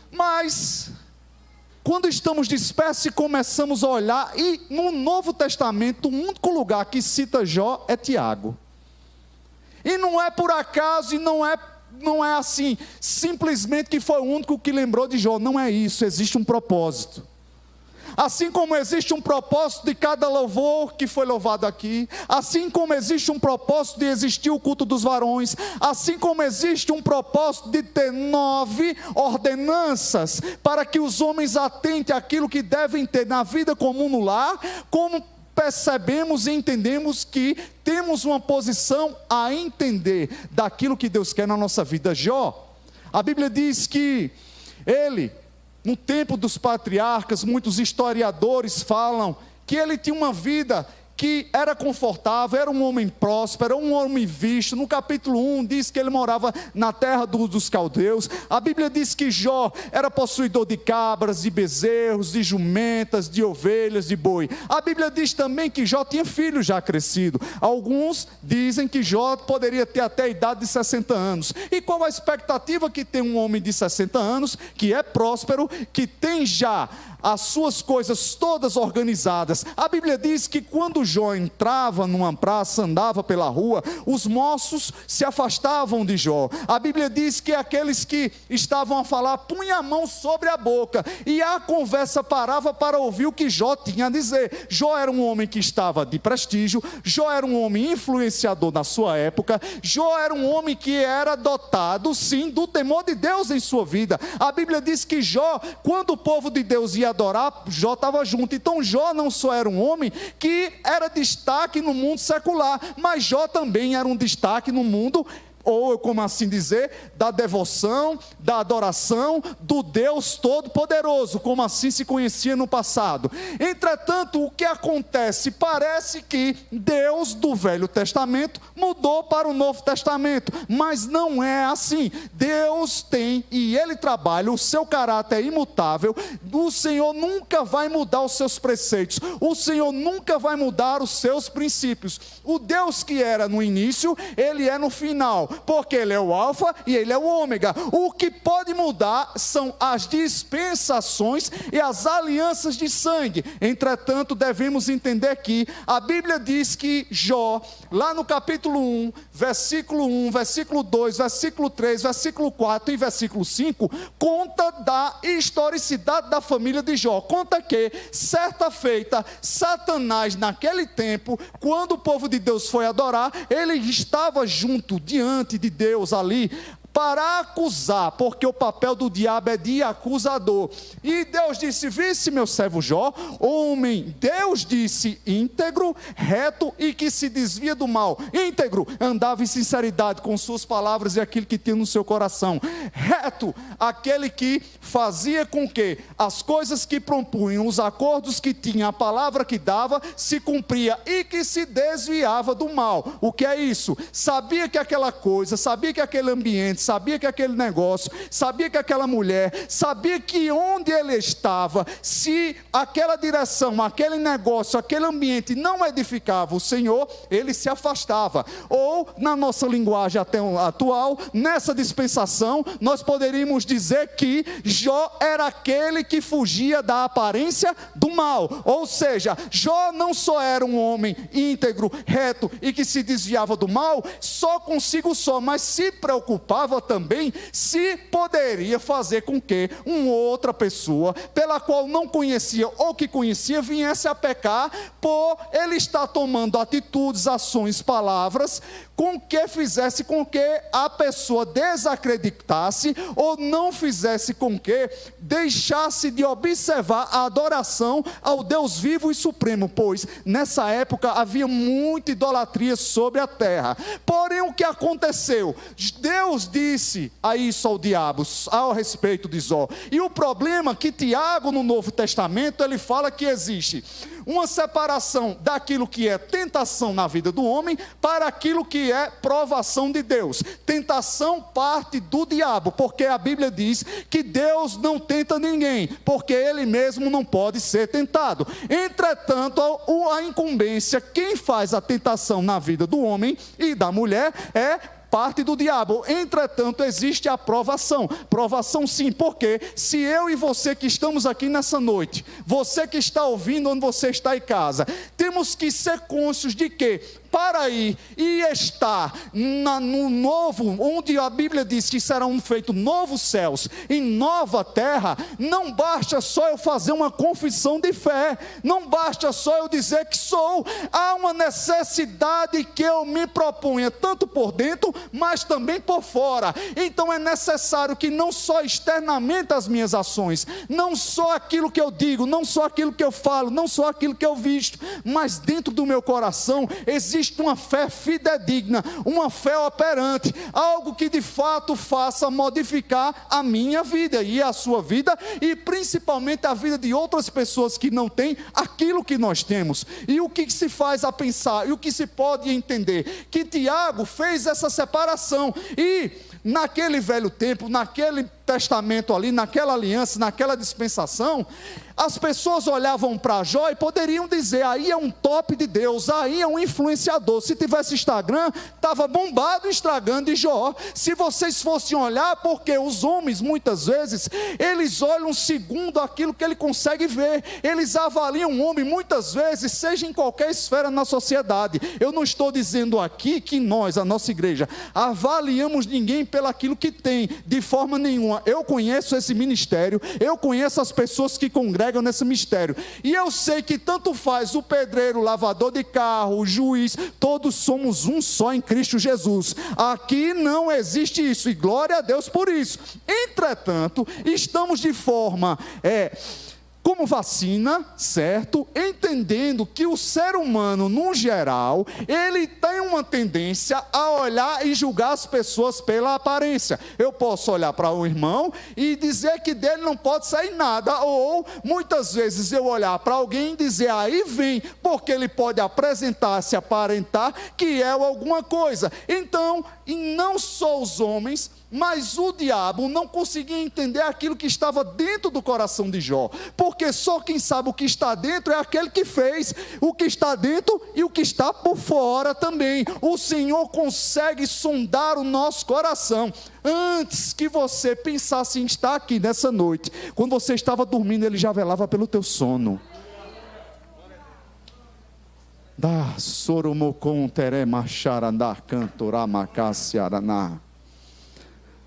Mas quando estamos dispersos e começamos a olhar, e no Novo Testamento, o único lugar que cita Jó é Tiago. E não é por acaso, e não é assim, simplesmente que foi o único que lembrou de Jó. Não é isso, existe um propósito. Assim como existe um propósito de cada louvor que foi louvado aqui, assim como existe um propósito de existir o culto dos varões, assim como existe um propósito de ter 9 ordenanças para que os homens atentem àquilo que devem ter na vida comum no lar, como percebemos e entendemos que temos uma posição a entender daquilo que Deus quer na nossa vida. Jó, a Bíblia diz que ele, no tempo dos patriarcas, muitos historiadores falam que ele tinha uma vida que era confortável, era um homem próspero, era um homem visto. No capítulo 1 diz que ele morava na terra dos caldeus. A Bíblia diz que Jó era possuidor de cabras, de bezerros, de jumentas, de ovelhas, de boi. A Bíblia diz também que Jó tinha filhos já crescidos. Alguns dizem que Jó poderia ter até a idade de 60 anos. E qual a expectativa que tem um homem de 60 anos, que é próspero, que tem já as suas coisas todas organizadas? A Bíblia diz que quando Jó entrava numa praça, andava pela rua, os moços se afastavam de Jó. A Bíblia diz que aqueles que estavam a falar punham a mão sobre a boca, e a conversa parava para ouvir o que Jó tinha a dizer. Jó era um homem que estava de prestígio, Jó era um homem influenciador na sua época, Jó era um homem que era dotado, sim, do temor de Deus em sua vida. A Bíblia diz que Jó, quando o povo de Deus ia adorar, Jó estava junto. Então Jó não só era um homem que era destaque no mundo secular, mas Jó também era um destaque no mundo, ou como assim dizer, da devoção, da adoração do Deus Todo-Poderoso, como assim se conhecia no passado. Entretanto, o que acontece? Parece que Deus do Velho Testamento mudou para o Novo Testamento, mas não é assim. Deus tem, e Ele trabalha, o seu caráter é imutável. O Senhor nunca vai mudar os seus preceitos, o Senhor nunca vai mudar os seus princípios. O Deus que era no início, Ele é no final, porque Ele é o alfa e Ele é o ômega. O que pode mudar são as dispensações e as alianças de sangue. Entretanto, devemos entender que a Bíblia diz que Jó, lá no capítulo 1, versículo 2, versículo 3, versículo 4 e versículo 5, conta da historicidade da família de Jó. Conta que, certa feita, Satanás, naquele tempo, quando o povo de Deus foi adorar, ele estava junto, diante de Deus ali, para acusar, porque o papel do diabo é de acusador. E Deus disse: visse meu servo Jó, homem, Deus disse, íntegro, reto e que se desvia do mal. Íntegro, andava em sinceridade com suas palavras e aquilo que tinha no seu coração. Reto, aquele que fazia com que as coisas que propunham, os acordos que tinha, a palavra que dava, se cumpria, e que se desviava do mal. O que é isso? Sabia que aquela coisa, sabia que aquele ambiente, sabia que aquele negócio, sabia que aquela mulher, sabia que onde ele estava, se aquela direção, aquele negócio, aquele ambiente não edificava o Senhor, ele se afastava. Ou, na nossa linguagem até atual, nessa dispensação, nós poderíamos dizer que Jó era aquele que fugia da aparência do mal. Ou seja, Jó não só era um homem íntegro, reto e que se desviava do mal, só consigo só, mas se preocupava também se poderia fazer com que uma outra pessoa, pela qual não conhecia ou que conhecia, viesse a pecar, por ele estar tomando atitudes, ações, palavras, com que fizesse com que a pessoa desacreditasse ou não fizesse com que deixasse de observar a adoração ao Deus vivo e supremo, pois nessa época havia muita idolatria sobre a terra. Porém, o que aconteceu? Deus disse a isso ao diabo, ao respeito de Jó. E o problema é que Tiago, no Novo Testamento, ele fala que existe uma separação daquilo que é tentação na vida do homem para aquilo que é provação de Deus. Tentação parte do diabo, porque a Bíblia diz que Deus não tenta ninguém, porque Ele mesmo não pode ser tentado. Entretanto, a incumbência, quem faz a tentação na vida do homem e da mulher é parte do diabo. Entretanto, existe a provação. Provação sim, porque se eu e você que estamos aqui nessa noite, você que está ouvindo onde você está em casa, temos que ser cônscios de que para ir e estar no novo, onde a Bíblia diz que serão feitos novos céus e nova terra, não basta só eu fazer uma confissão de fé, não basta só eu dizer que sou, há uma necessidade que eu me proponha, tanto por dentro, mas também por fora. Então é necessário que não só externamente as minhas ações, não só aquilo que eu digo, não só aquilo que eu falo, não só aquilo que eu visto, mas dentro do meu coração existe existe uma fé fidedigna, uma fé operante, algo que de fato faça modificar a minha vida e a sua vida, e principalmente a vida de outras pessoas que não têm aquilo que nós temos. E o que se faz a pensar, e o que se pode entender? Que Tiago fez essa separação, e naquele velho tempo, naquele testamento ali, naquela aliança, naquela dispensação, as pessoas olhavam para Jó e poderiam dizer: aí é um top de Deus, aí é um influenciador. Se tivesse Instagram, estava bombado o Instagram de Jó. Se vocês fossem olhar, porque os homens muitas vezes, eles olham segundo aquilo que ele consegue ver, eles avaliam o homem muitas vezes, seja em qualquer esfera na sociedade. Eu não estou dizendo aqui que nós, a nossa igreja, avaliamos ninguém pelo aquilo que tem, de forma nenhuma. Eu conheço esse ministério, eu conheço as pessoas que congregam nesse mistério, e eu sei que tanto faz o pedreiro, o lavador de carro, o juiz, todos somos um só em Cristo Jesus. Aqui não existe isso, e glória a Deus por isso. Entretanto, estamos de forma como vacina, certo? Entendendo que o ser humano, no geral, ele tem uma tendência a olhar e julgar as pessoas pela aparência. Eu posso olhar para um irmão e dizer que dele não pode sair nada, ou muitas vezes eu olhar para alguém e dizer: aí vem, porque ele pode apresentar-se, aparentar que é alguma coisa. Então, e não só os homens, mas o diabo não conseguia entender aquilo que estava dentro do coração de Jó, porque só quem sabe o que está dentro é aquele que fez o que está dentro e o que está por fora também. O Senhor consegue sondar o nosso coração. Antes que você pensasse em estar aqui nessa noite, quando você estava dormindo, Ele já velava pelo teu sono. Da soromocon teremacharandar cantoramacáciaraná.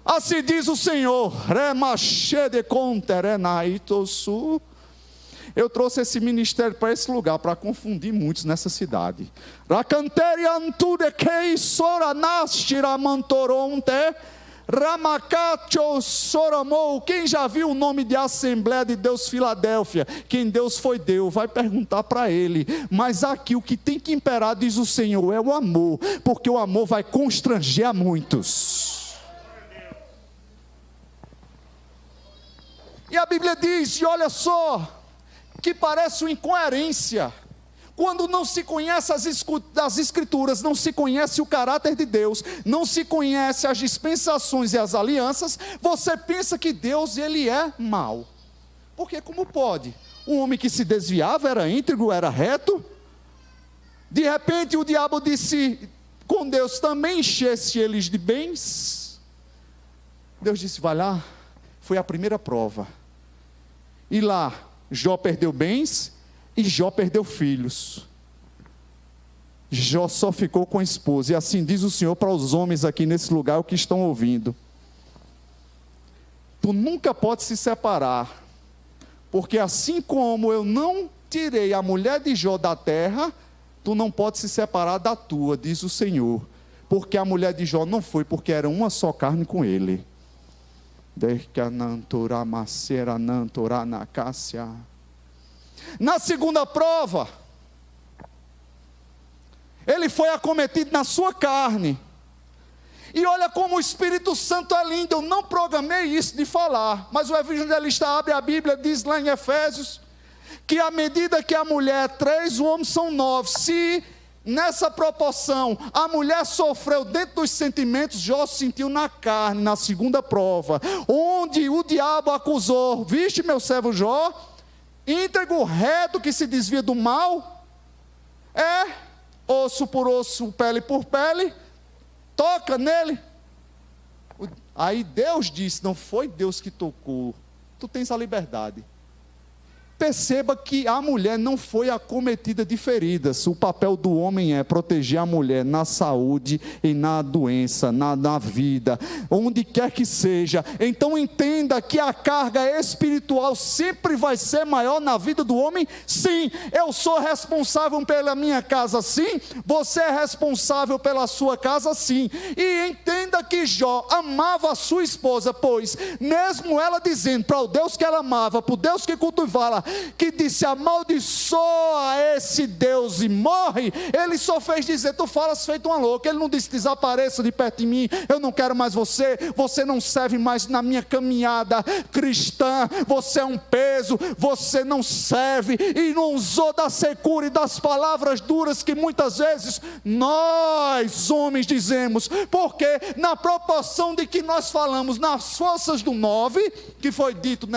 Assim diz o Senhor: eu trouxe esse ministério para esse lugar, para confundir muitos nessa cidade. Quem já viu o nome de Assembleia de Deus Filadélfia? Quem Deus foi Deus, vai perguntar para ele. Mas aqui o que tem que imperar, diz o Senhor, é o amor, porque o amor vai constranger a muitos. E a Bíblia diz, e olha só, que parece uma incoerência, quando não se conhece as Escrituras, não se conhece o caráter de Deus, não se conhece as dispensações e as alianças, você pensa que Deus, Ele é mau. Porque como pode? Um homem que se desviava era íntegro, era reto, de repente o diabo disse com Deus: também enchesse eles de bens. Deus disse: vai lá. Foi a primeira prova. E lá, Jó perdeu bens e Jó perdeu filhos. Jó só ficou com a esposa. E assim diz o Senhor para os homens aqui nesse lugar, o que estão ouvindo: tu nunca pode se separar, porque assim como eu não tirei a mulher de Jó da terra, tu não pode se separar da tua, diz o Senhor. Porque a mulher de Jó não foi, porque era uma só carne com ele. Na segunda prova, ele foi acometido na sua carne. E olha como o Espírito Santo é lindo. Eu não programei isso de falar, mas o evangelista abre a Bíblia, diz lá em Efésios, que à medida que a mulher é 3, o homem são 9. Se nessa proporção a mulher sofreu dentro dos sentimentos, Jó sentiu na carne, na segunda prova, onde o diabo acusou: viste meu servo Jó, íntegro, reto, que se desvia do mal, osso por osso, pele por pele, toca nele. Aí Deus disse: não foi Deus que tocou, tu tens a liberdade. Perceba que a mulher não foi acometida de feridas. O papel do homem é proteger a mulher na saúde e na doença, na vida, onde quer que seja. Então entenda que a carga espiritual sempre vai ser maior na vida do homem. Sim, eu sou responsável pela minha casa, sim. Você é responsável pela sua casa, sim. E entenda que Jó amava a sua esposa, pois mesmo ela dizendo para o Deus que ela amava, para o Deus que cultivava, que disse amaldiçoa esse Deus e morre, ele só fez dizer: tu falas feito uma louca. Ele não disse: desapareça de perto de mim, eu não quero mais você, você não serve mais na minha caminhada cristã, você é um peso, você não serve. E não usou da secura e das palavras duras que muitas vezes nós homens dizemos, porque na proporção de que nós falamos nas forças do 9, que foi dito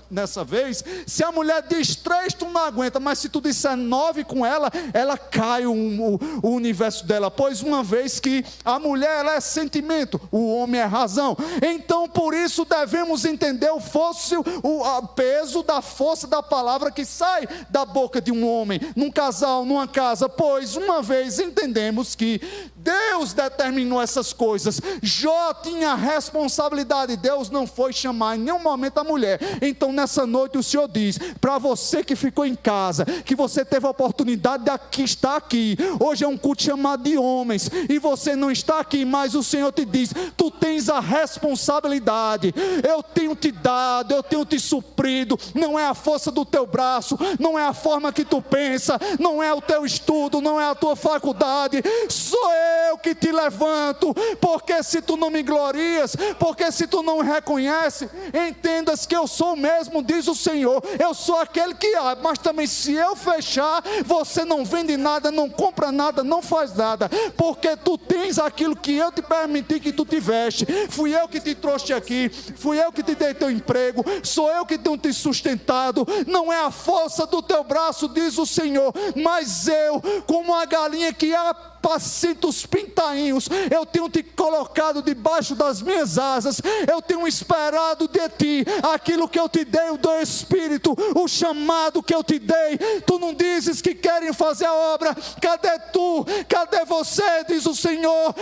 nessa vez, se a mulher diz 3, tu não aguenta, mas se tu disser 9 com ela, ela cai o universo dela, pois uma vez que a mulher ela é sentimento, o homem é razão. Então por isso devemos entender o peso da força da palavra que sai da boca de um homem, num casal, numa casa, pois uma vez entendemos que Deus determinou essas coisas. Jó tinha a responsabilidade, Deus não foi chamar em nenhum momento a mulher. Então nessa noite o Senhor diz, para você que ficou em casa, que você teve a oportunidade de estar aqui, hoje é um culto chamado de homens, e você não está aqui, mas o Senhor te diz, tu tens a responsabilidade, eu tenho te dado, eu tenho te suprido, não é a força do teu braço, não é a forma que tu pensa, não é o teu estudo, não é a tua faculdade, sou eu que te levanto, porque se tu não me glorias, porque se tu não me reconhece, entendas que eu sou o mesmo, diz o Senhor, eu sou aquele que abre, mas também se eu fechar, você não vende nada, não compra nada, não faz nada, porque tu tens aquilo que eu te permiti que tu tiveste, fui eu que te trouxe aqui, fui eu que te dei teu emprego, sou eu que tenho te sustentado, não é a força do teu braço, diz o Senhor, mas eu, como a galinha que apacenta os pintainhos, eu tenho te colocado debaixo das minhas asas, eu tenho esperado de ti aquilo que eu te dei, o teu Espírito, o chamado que eu te dei. Tu não dizes que querem fazer a obra, cadê tu? Cadê você? Diz o Senhor,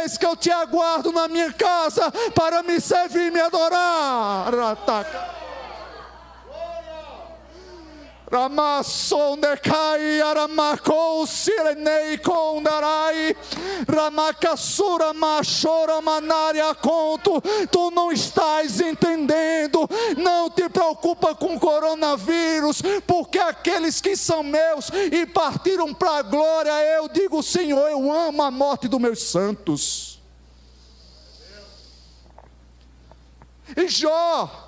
eis que eu te aguardo na minha casa para me servir e me adorar. Ramasondekai aramako sirenei kondarai ramakasura machora manaria conto. Tu não estás entendendo, não te preocupa com o coronavírus, porque aqueles que são meus e partiram para a glória, eu digo, Senhor, eu amo a morte dos meus santos. E Jó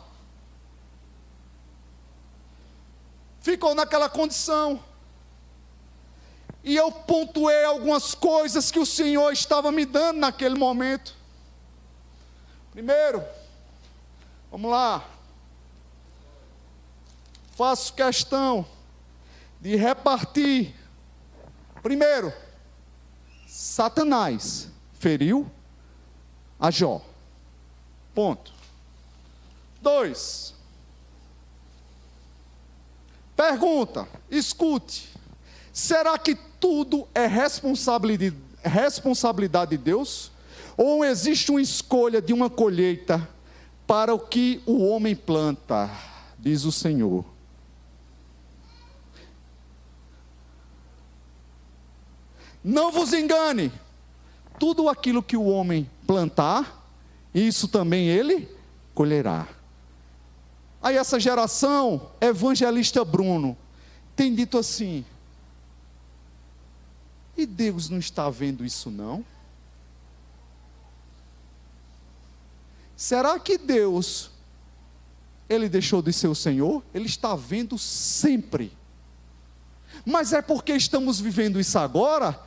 ficou naquela condição, e eu pontuei algumas coisas que o Senhor estava me dando naquele momento. Primeiro, vamos lá, faço questão de repartir. Primeiro, Satanás feriu a Jó, ponto. 2, pergunta, escute, será que tudo é responsabilidade de Deus? Ou existe uma escolha de uma colheita para o que o homem planta, diz o Senhor? Não vos engane, tudo aquilo que o homem plantar, isso também ele colherá. Aí essa geração, evangelista Bruno, tem dito assim, e Deus não está vendo isso não? Será que Deus, Ele deixou de ser o Senhor? Ele está vendo sempre. Mas é porque estamos vivendo isso agora,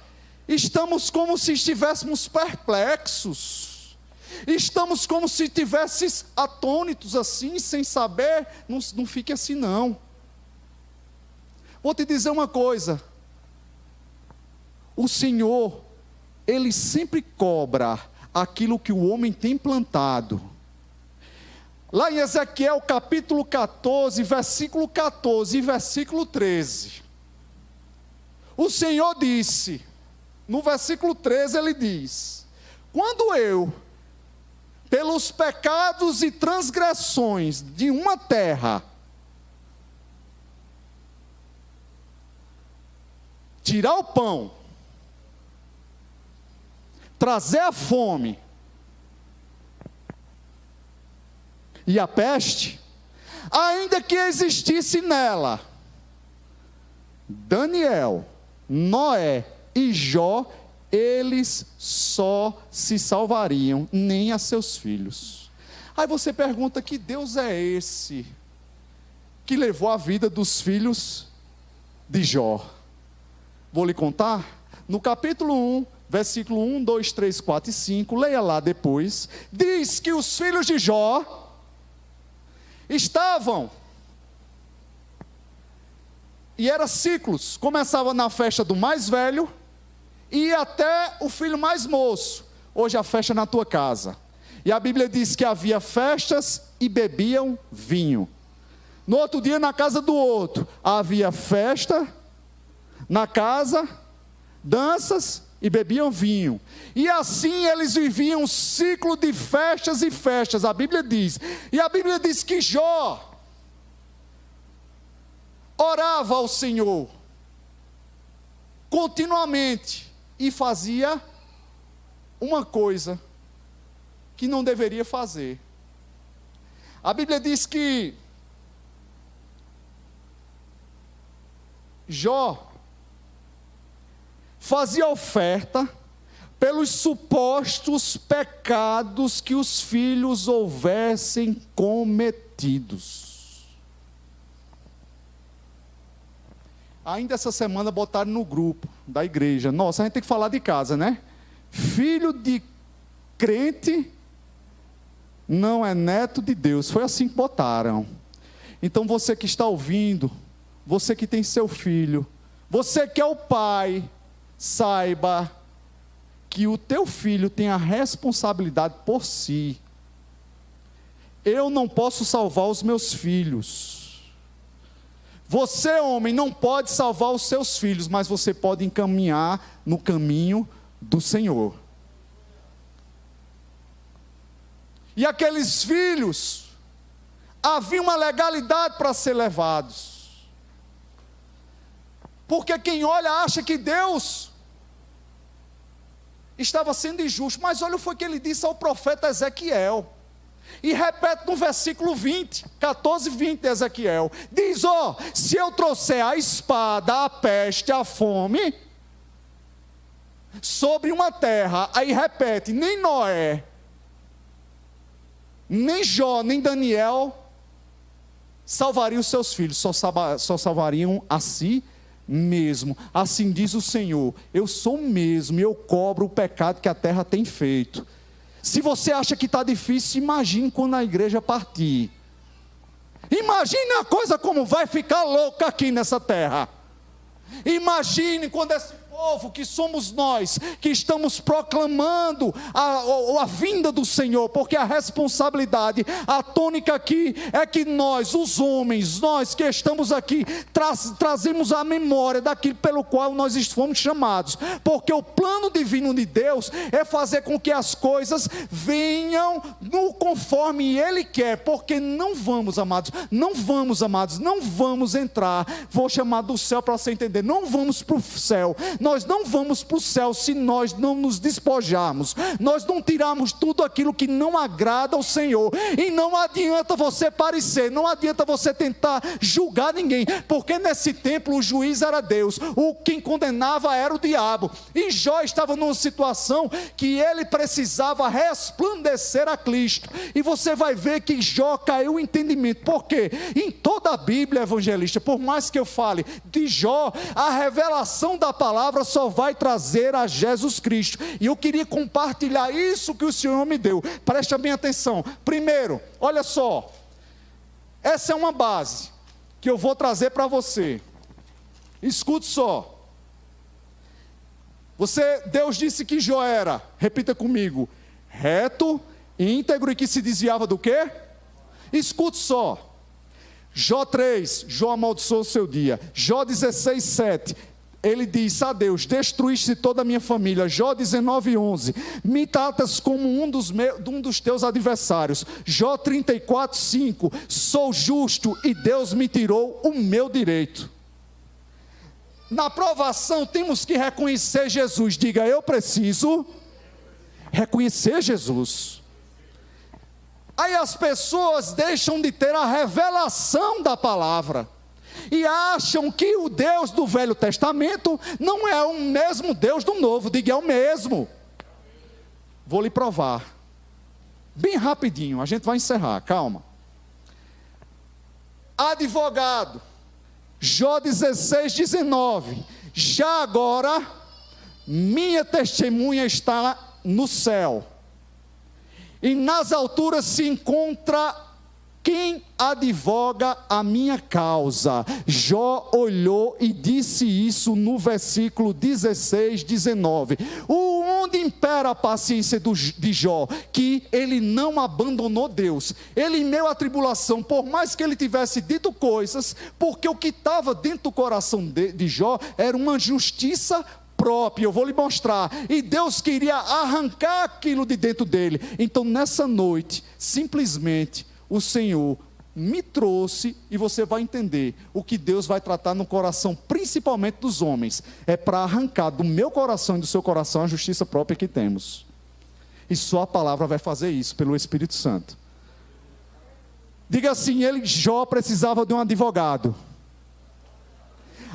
estamos como se estivéssemos perplexos. Estamos como se estivéssemos atônitos assim, sem saber. Não fique assim não. Vou te dizer uma coisa. O Senhor, Ele sempre cobra aquilo que o homem tem plantado. Lá em Ezequiel capítulo 14, versículo 14 e versículo 13. O Senhor disse, no versículo 13 Ele diz, quando eu, pelos pecados e transgressões de uma terra, tirar o pão, trazer a fome e a peste, ainda que existisse nela Daniel, Noé e Jó, eles só se salvariam, nem a seus filhos. Aí você pergunta: que Deus é esse que levou a vida dos filhos de Jó? Vou lhe contar. No capítulo 1, versículo 1, 2, 3, 4 e 5, leia lá depois, diz que os filhos de Jó estavam, e era ciclos, começava na festa do mais velho, e ia até o filho mais moço. Hoje a festa é na tua casa. E a Bíblia diz que havia festas e bebiam vinho. No outro dia, na casa do outro, havia festa, na casa, danças e bebiam vinho. E assim eles viviam um ciclo de festas e festas, a Bíblia diz. E a Bíblia diz que Jó orava ao Senhor continuamente e fazia uma coisa que não deveria fazer. A Bíblia diz que Jó fazia oferta pelos supostos pecados que os filhos houvessem cometidos. Ainda essa semana botaram no grupo da igreja. Nossa, a gente tem que falar de casa, né? Filho de crente não é neto de Deus. Foi assim que botaram. Então você que está ouvindo, você que tem seu filho, você que é o pai, saiba que o teu filho tem a responsabilidade por si. Eu não posso salvar os meus filhos. Você, homem, não pode salvar os seus filhos, mas você pode encaminhar no caminho do Senhor. E aqueles filhos, havia uma legalidade para ser levados. Porque quem olha acha que Deus estava sendo injusto. Mas olha o que ele disse ao profeta Ezequiel. E repete no versículo 20, 14, 20 de Ezequiel. Diz: se eu trouxer a espada, a peste, a fome sobre uma terra, aí repete, nem Noé, nem Jó, nem Daniel salvariam os seus filhos, só salvariam a si mesmo. Assim diz o Senhor: eu sou mesmo, e eu cobro o pecado que a terra tem feito. Se você acha que está difícil, imagine quando a igreja partir. Imagine a coisa como vai ficar louca aqui nessa terra. Imagine quando esse povo que somos nós, que estamos proclamando a vinda do Senhor, porque a responsabilidade, a tônica aqui é que nós, os homens, nós que estamos aqui, trazemos a memória daquilo pelo qual nós fomos chamados, porque o plano divino de Deus é fazer com que as coisas venham no conforme Ele quer, porque não vamos, amados, não vamos entrar, vou chamar do céu para você entender, não vamos para o céu, nós não vamos para o céu se nós não nos despojarmos, nós não tirarmos tudo aquilo que não agrada ao Senhor. E não adianta você parecer, não adianta você tentar julgar ninguém, porque nesse templo o juiz era Deus, quem condenava era o diabo. E Jó estava numa situação que ele precisava resplandecer a Cristo, e você vai ver que Jó caiu o entendimento. Por quê? Em toda a Bíblia, evangelista, por mais que eu fale de Jó, a revelação da palavra só vai trazer a Jesus Cristo. E eu queria compartilhar isso que o Senhor me deu. Preste bem atenção. Primeiro, olha só, essa é uma base que eu vou trazer para você. Escute só. Deus disse que Jó era, repita comigo, reto, íntegro e que se desviava do quê? Escute só. Jó 3, Jó amaldiçoou o seu dia. Jó 16, 7, ele diz a Deus: destruíste toda a minha família. Jó 19, 11, me tratas como um dos teus adversários. Jó 34, 5, sou justo e Deus me tirou o meu direito. Na provação temos que reconhecer Jesus. Diga: eu preciso reconhecer Jesus. Aí as pessoas deixam de ter a revelação da palavra. e acham que o Deus do Velho Testamento não é o mesmo Deus do Novo. Diga, é o mesmo. Vou lhe provar, bem rapidinho, a gente vai encerrar, calma. Advogado, Jó 16:19, já agora, minha testemunha está no céu, e nas alturas se encontra quem advoga a minha causa. Jó olhou e disse isso no versículo 16, 19. Onde impera a paciência de Jó? Que ele não abandonou Deus. Ele, em meio à tribulação, por mais que ele tivesse dito coisas, porque o que estava dentro do coração de Jó era uma justiça própria. Eu vou lhe mostrar. E Deus queria arrancar aquilo de dentro dele. Então, nessa noite, simplesmente, o Senhor me trouxe, e você vai entender o que Deus vai tratar no coração, principalmente dos homens, é para arrancar do meu coração e do seu coração a justiça própria que temos. E só a palavra vai fazer isso, pelo Espírito Santo. Diga assim, Jó precisava de um advogado.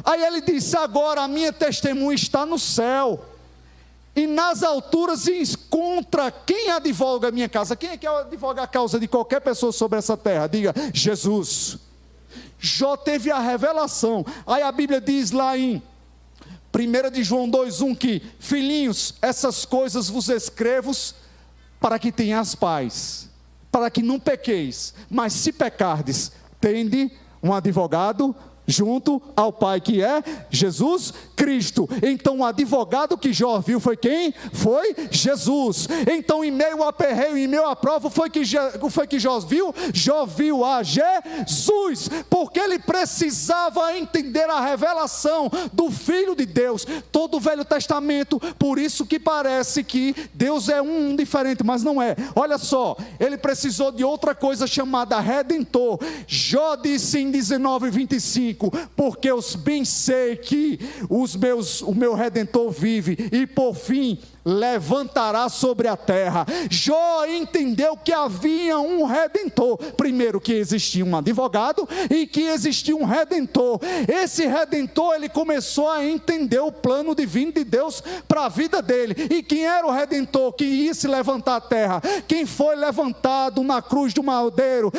Aí ele disse, agora a minha testemunha está no céu, e nas alturas se encontra quem advoga a minha causa. Quem é que advoga a causa de qualquer pessoa sobre essa terra? Diga, Jesus. Jó teve a revelação. Aí a Bíblia diz lá em 1 de João 2:1 que, filhinhos, essas coisas vos escrevo para que tenhas paz, para que não pequeis, mas se pecardes, tende um advogado junto ao Pai, que é Jesus Cristo. Então o advogado que Jó viu foi quem? Foi Jesus. Então, em meio a aperreio, em meio à prova, foi que Jó viu? Jó viu a Jesus, porque ele precisava entender a revelação do Filho de Deus. Todo o Velho Testamento, por isso que parece que Deus é um diferente, mas não é. Olha só, ele precisou de outra coisa chamada Redentor. Jó disse em 19:25, porque eu bem sei que o meu Redentor vive, e por fim levantará sobre a terra. Jó entendeu que havia um Redentor. Primeiro, que existia um advogado e que existia um Redentor. Esse Redentor, ele começou a entender o plano divino de Deus para a vida dele. E quem era o Redentor que ia se levantar à terra? Quem foi levantado na cruz do madeiro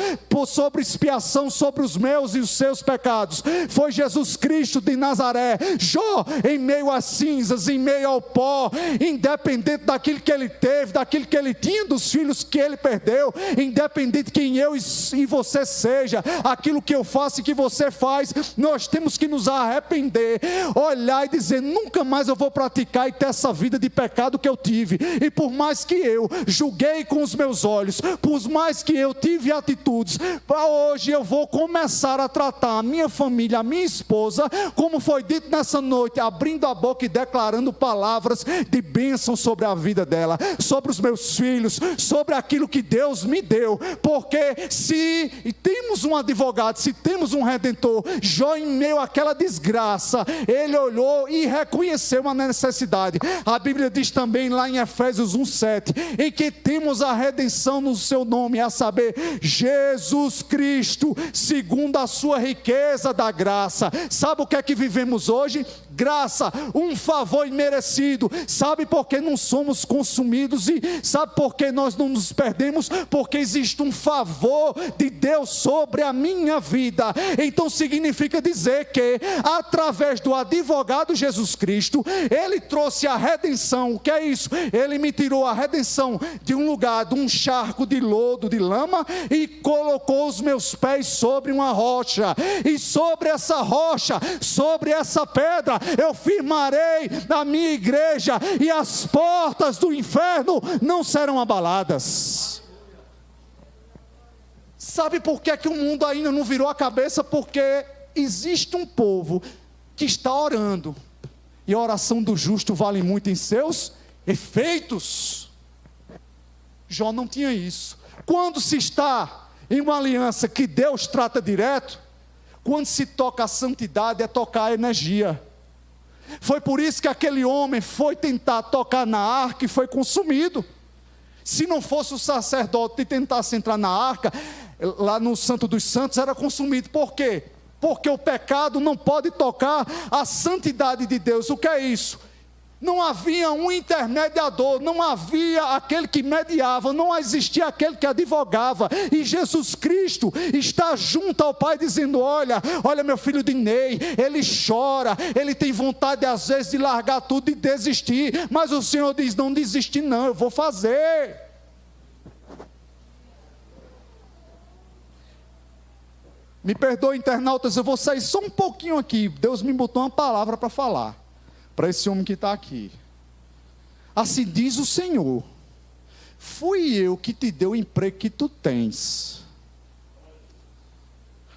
sobre expiação sobre os meus e os seus pecados? Foi Jesus Cristo de Nazaré. Jó, em meio às cinzas, em meio ao pó, independente daquilo que ele teve, daquilo que ele tinha, dos filhos que ele perdeu, independente de quem eu e você seja, aquilo que eu faço e que você faz, nós temos que nos arrepender, olhar e dizer, nunca mais eu vou praticar e ter essa vida de pecado que eu tive. E por mais que eu julguei com os meus olhos, por mais que eu tive atitudes, hoje eu vou começar a tratar a minha família, a minha esposa, como foi dito nessa noite, abrindo a boca e declarando palavras de bênção sobre a vida dela, sobre os meus filhos, sobre aquilo que Deus me deu. Porque se temos um advogado, se temos um Redentor, Jó, em meio àquela desgraça, ele olhou e reconheceu uma necessidade. A Bíblia diz também lá em Efésios 1:7, em que temos a redenção no seu nome, a saber, Jesus Cristo, segundo a sua riqueza da graça. Sabe o que é que vivemos hoje? Graça, um favor imerecido. Sabe por que não somos consumidos? E sabe por que nós não nos perdemos? Porque existe um favor de Deus sobre a minha vida. Então significa dizer que através do advogado Jesus Cristo, ele trouxe a redenção. O que é isso? Ele me tirou a redenção de um lugar, de um charco de lodo, de lama, e colocou os meus pés sobre uma rocha, e sobre essa rocha, sobre essa pedra, eu firmarei a minha igreja, e as portas do inferno não serão abaladas. Sabe por que o mundo ainda não virou a cabeça? Porque existe um povo que está orando, e a oração do justo vale muito em seus efeitos. Jó não tinha isso. Quando se está em uma aliança que Deus trata direto, quando se toca a santidade, é tocar a energia. Foi por isso que aquele homem foi tentar tocar na arca e foi consumido. Se não fosse o sacerdote e tentasse entrar na arca, lá no Santo dos Santos, era consumido. Por quê? porque o pecado não pode tocar a santidade de Deus. O que é isso? Não havia um intermediador, não havia aquele que mediava, não existia aquele que advogava, e Jesus Cristo está junto ao Pai dizendo: olha meu filho Dinei, ele chora, ele tem vontade às vezes de largar tudo e desistir, mas o Senhor diz: não desistir não, eu vou fazer. Me perdoe, internautas, eu vou sair só um pouquinho aqui, Deus me botou uma palavra para falar para esse homem que está aqui. Assim diz o Senhor: fui eu que te dei o emprego que tu tens,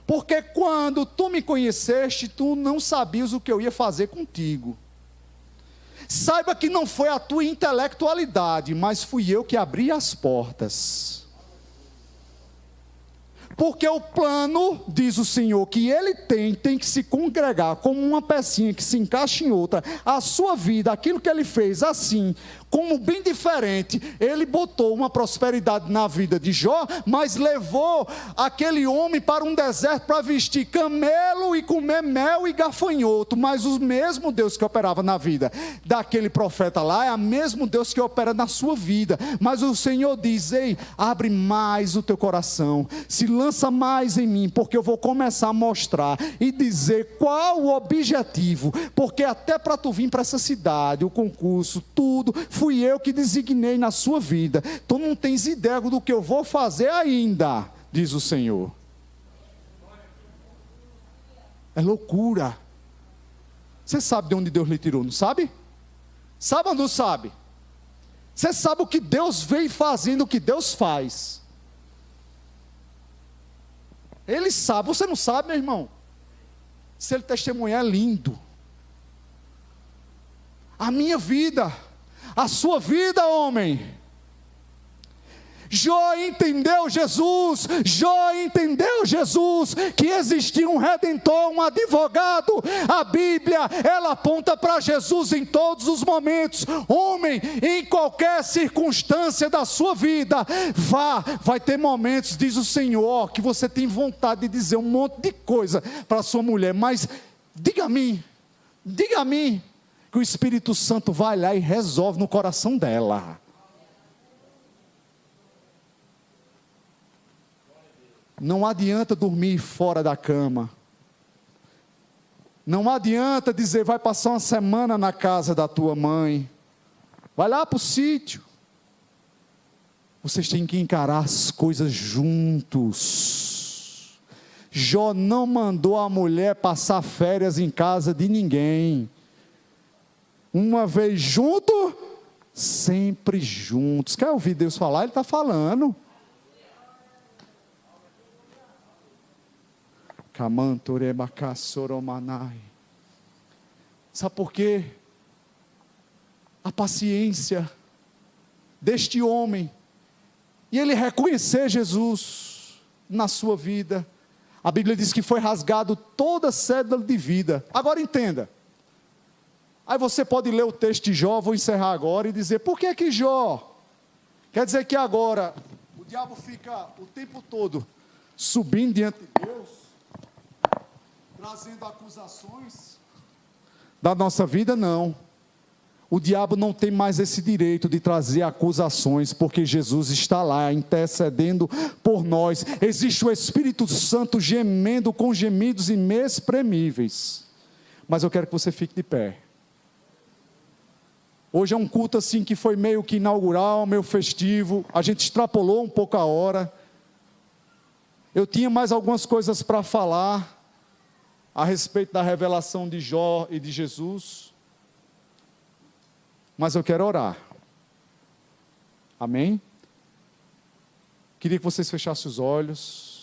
porque quando tu me conheceste, tu não sabias o que eu ia fazer contigo. Saiba que não foi a tua intelectualidade, mas fui eu que abri as portas. Porque o plano, diz o Senhor, que Ele tem que se congregar como uma pecinha que se encaixa em outra. A sua vida, aquilo que Ele fez assim, como bem diferente, Ele botou uma prosperidade na vida de Jó, mas levou aquele homem para um deserto para vestir camelo e comer mel e gafanhoto. Mas o mesmo Deus que operava na vida daquele profeta lá, é o mesmo Deus que opera na sua vida. Mas o Senhor diz: ei, abre mais o teu coração, se lança mais em mim, porque eu vou começar a mostrar e dizer qual o objetivo, porque até para tu vir para essa cidade, o concurso, tudo, fui eu que designei na sua vida. Tu não tens ideia do que eu vou fazer ainda, diz o Senhor. É loucura. Você sabe de onde Deus lhe tirou, não sabe? Sabe ou não sabe? Você sabe o que Deus vem fazendo, o que Deus faz. Ele sabe, você não sabe, meu irmão? Se ele testemunhar, é lindo. A minha vida, a sua vida, homem. Jó entendeu Jesus, que existia um Redentor, um advogado. A Bíblia, ela aponta para Jesus em todos os momentos. Homem, em qualquer circunstância da sua vida, vai ter momentos, diz o Senhor, que você tem vontade de dizer um monte de coisa para a sua mulher, mas diga a mim, que o Espírito Santo vai lá e resolve no coração dela. Não adianta dormir fora da cama. Não adianta dizer: vai passar uma semana na casa da tua mãe. Vai lá para o sítio. Vocês têm que encarar as coisas juntos. Jó não mandou a mulher passar férias em casa de ninguém. Uma vez junto, sempre juntos. Quer ouvir Deus falar? Ele está falando. Sabe por quê? A paciência deste homem, e ele reconhecer Jesus na sua vida. A Bíblia diz que foi rasgado toda a cédula de vida. Agora entenda. Aí você pode ler o texto de Jó, vou encerrar agora e dizer: por que Jó? Quer dizer que agora o diabo fica o tempo todo subindo diante de Deus, trazendo acusações da nossa vida? Não. O diabo não tem mais esse direito de trazer acusações, porque Jesus está lá intercedendo por nós. Existe o Espírito Santo gemendo com gemidos inexprimíveis. Mas eu quero que você fique de pé. Hoje é um culto assim que foi meio que inaugural, meio festivo. A gente extrapolou um pouco a hora. Eu tinha mais algumas coisas para falar a respeito da revelação de Jó e de Jesus, mas eu quero orar. Amém? Queria que vocês fechassem os olhos.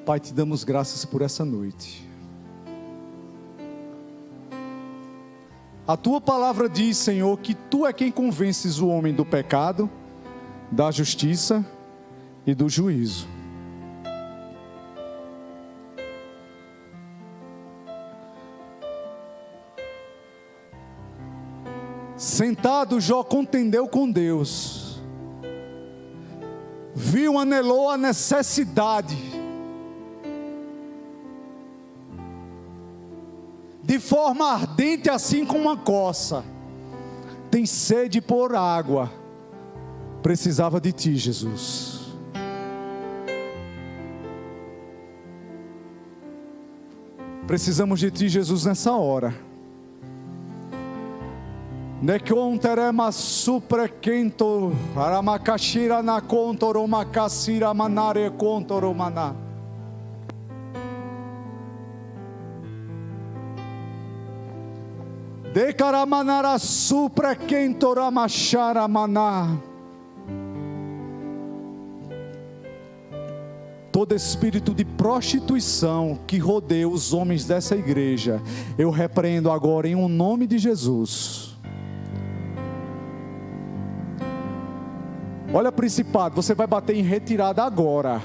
Pai, te damos graças por essa noite. A tua palavra diz, Senhor, que tu é quem convences o homem do pecado, da justiça e do juízo. Sentado, Jó contendeu com Deus, viu, anelou a necessidade de forma ardente, assim como uma coça tem sede por água. Precisava de ti, Jesus. Precisamos de ti, Jesus, nessa hora. Neconterema suprequento, aramacashira na contoro macasira manare contoro maná. Decaramanara suprequento ramachara maná. Todo espírito de prostituição que rodeia os homens dessa igreja, eu repreendo agora em nome de Jesus. Olha, principado, você vai bater em retirada agora.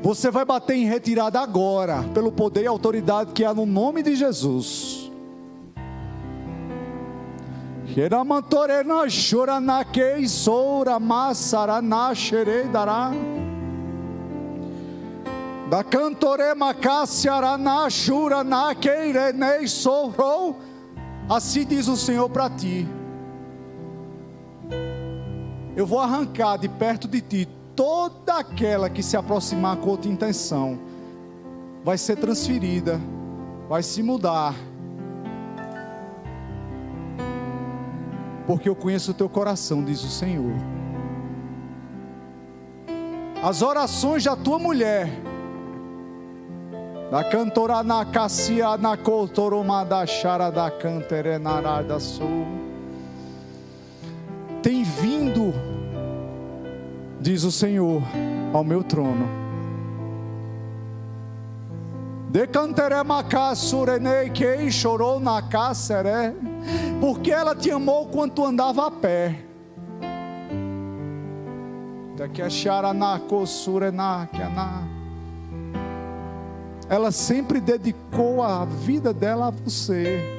Você vai bater em retirada agora, pelo poder e autoridade que há no nome de Jesus. Da cantore macassiarana shurana queirenei sourou. Assim diz o Senhor para ti: eu vou arrancar de perto de ti toda aquela que se aproximar com outra intenção. Vai ser transferida, vai se mudar, porque eu conheço o teu coração, diz o Senhor. As orações da tua mulher, da cantora na cassia na coutoroma da chara da canterenarada sul, tem vindo, diz o Senhor, ao meu trono. Chorou na cáceré, porque ela te amou quando andava a pé. Ela sempre dedicou a vida dela a você.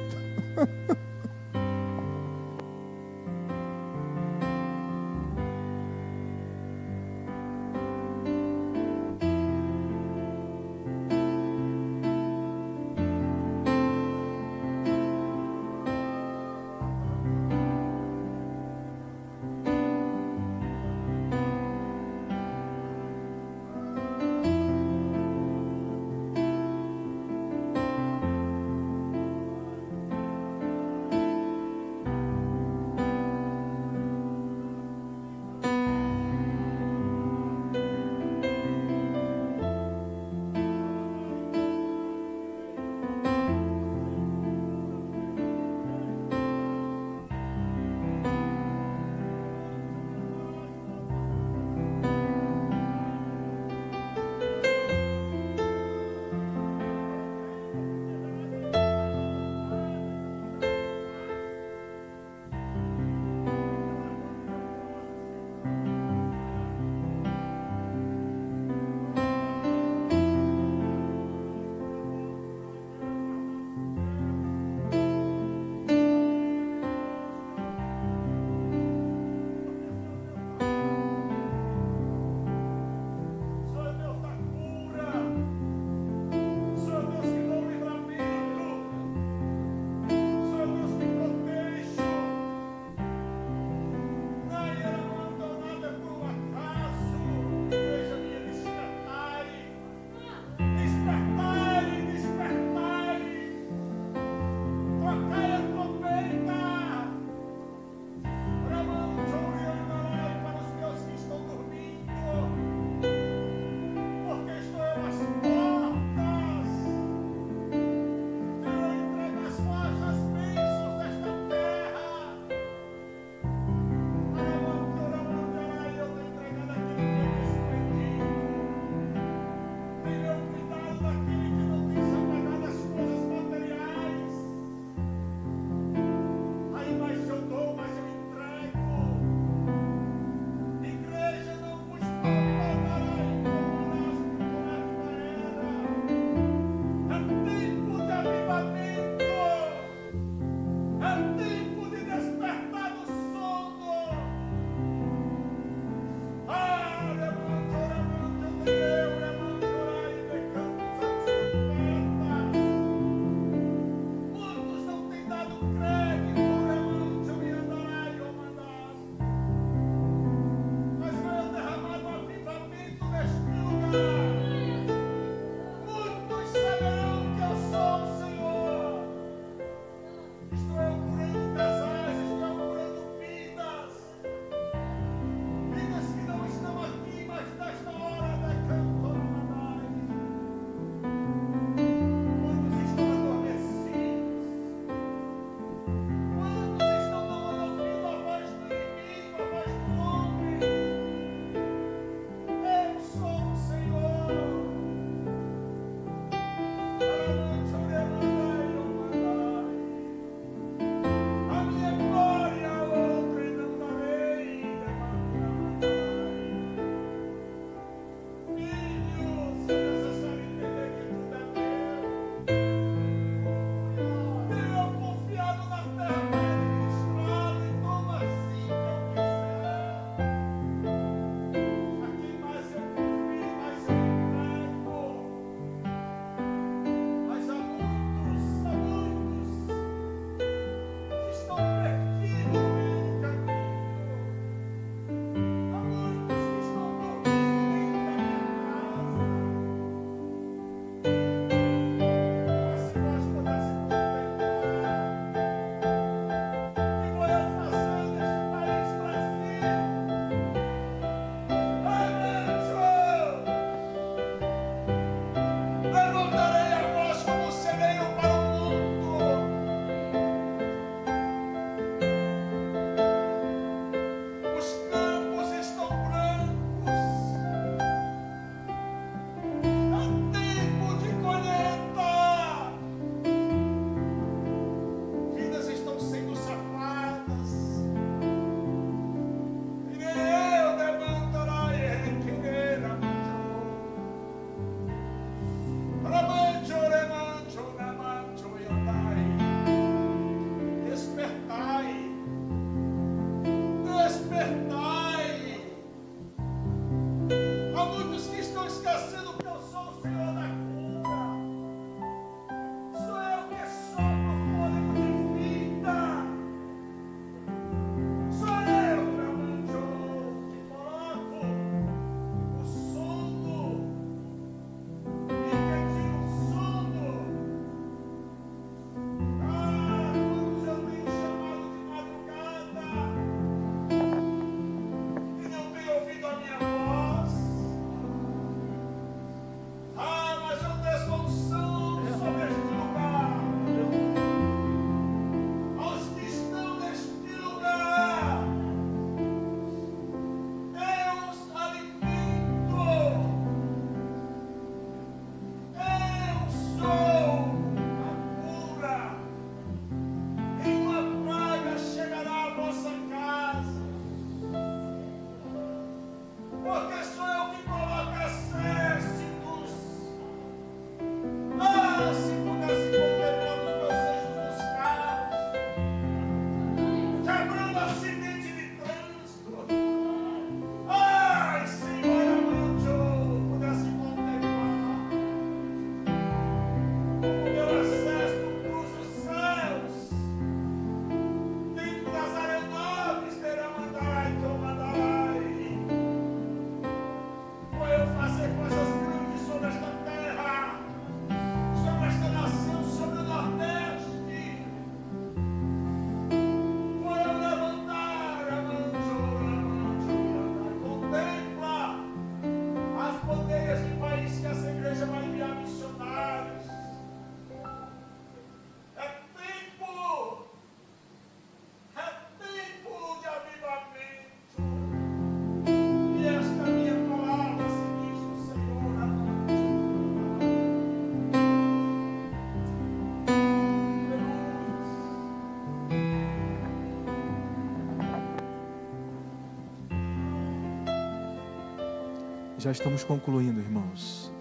Já estamos concluindo, irmãos.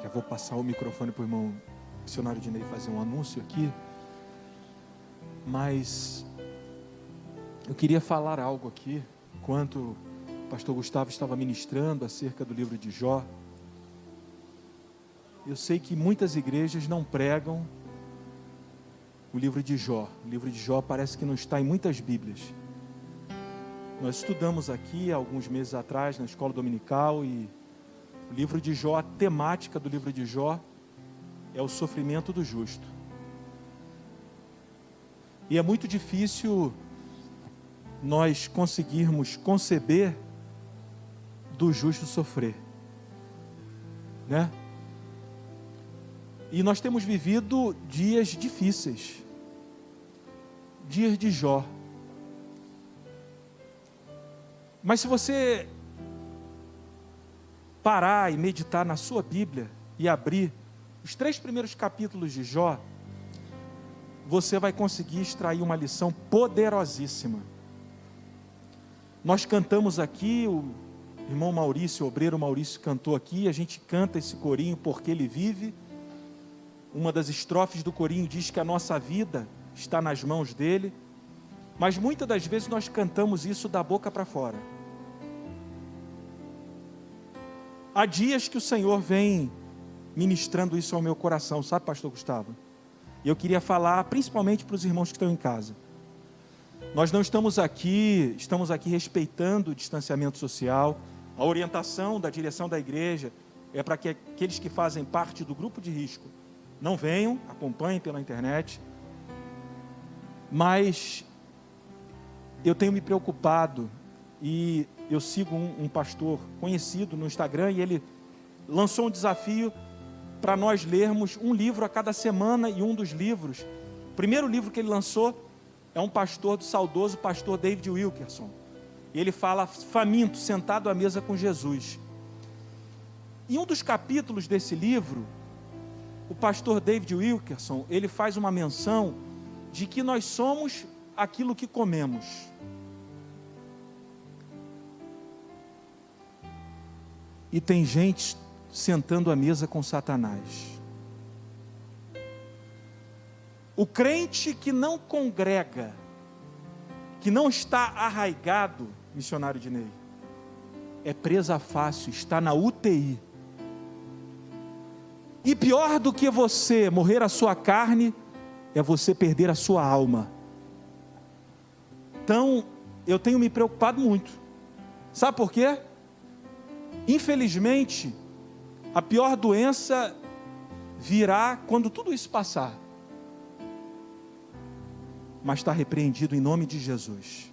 Já vou passar o microfone para o irmão missionário Dinei fazer um anúncio aqui. Mas eu queria falar algo aqui, enquanto o pastor Gustavo estava ministrando acerca do livro de Jó. Eu sei que muitas igrejas não pregam o livro de Jó. O livro de Jó parece que não está em muitas Bíblias. Nós estudamos aqui, há alguns meses atrás, na escola dominical, e o livro de Jó, a temática do livro de Jó é o sofrimento do justo. E é muito difícil nós conseguirmos conceber do justo sofrer, né? E nós temos vivido dias difíceis, dias de Jó. Mas se você parar e meditar na sua Bíblia e abrir os 3 primeiros capítulos de Jó, você vai conseguir extrair uma lição poderosíssima. Nós cantamos aqui, o irmão Maurício, o obreiro Maurício cantou aqui, a gente canta esse corinho porque ele vive. Uma das estrofes do corinho diz que a nossa vida está nas mãos dele, mas muitas das vezes nós cantamos isso da boca para fora. Há dias que o Senhor vem ministrando isso ao meu coração, sabe, pastor Gustavo? E eu queria falar principalmente para os irmãos que estão em casa. Nós não estamos aqui respeitando o distanciamento social. A orientação da direção da igreja é para que aqueles que fazem parte do grupo de risco não venham, acompanhem pela internet. Mas eu tenho me preocupado, e eu sigo um pastor conhecido no Instagram, e ele lançou um desafio para nós lermos um livro a cada semana, e um dos livros, o primeiro livro que ele lançou, é um pastor do saudoso pastor David Wilkerson. E ele fala faminto, sentado à mesa com Jesus. Em um dos capítulos desse livro, o pastor David Wilkerson, ele faz uma menção de que nós somos aquilo que comemos. E tem gente sentando à mesa com Satanás. O crente que não congrega, que não está arraigado, missionário Dinei, é presa fácil, está na UTI. E pior do que você morrer a sua carne, é você perder a sua alma. Então, eu tenho me preocupado muito. Sabe por quê? Infelizmente, a pior doença virá quando tudo isso passar. Mas está repreendido em nome de Jesus.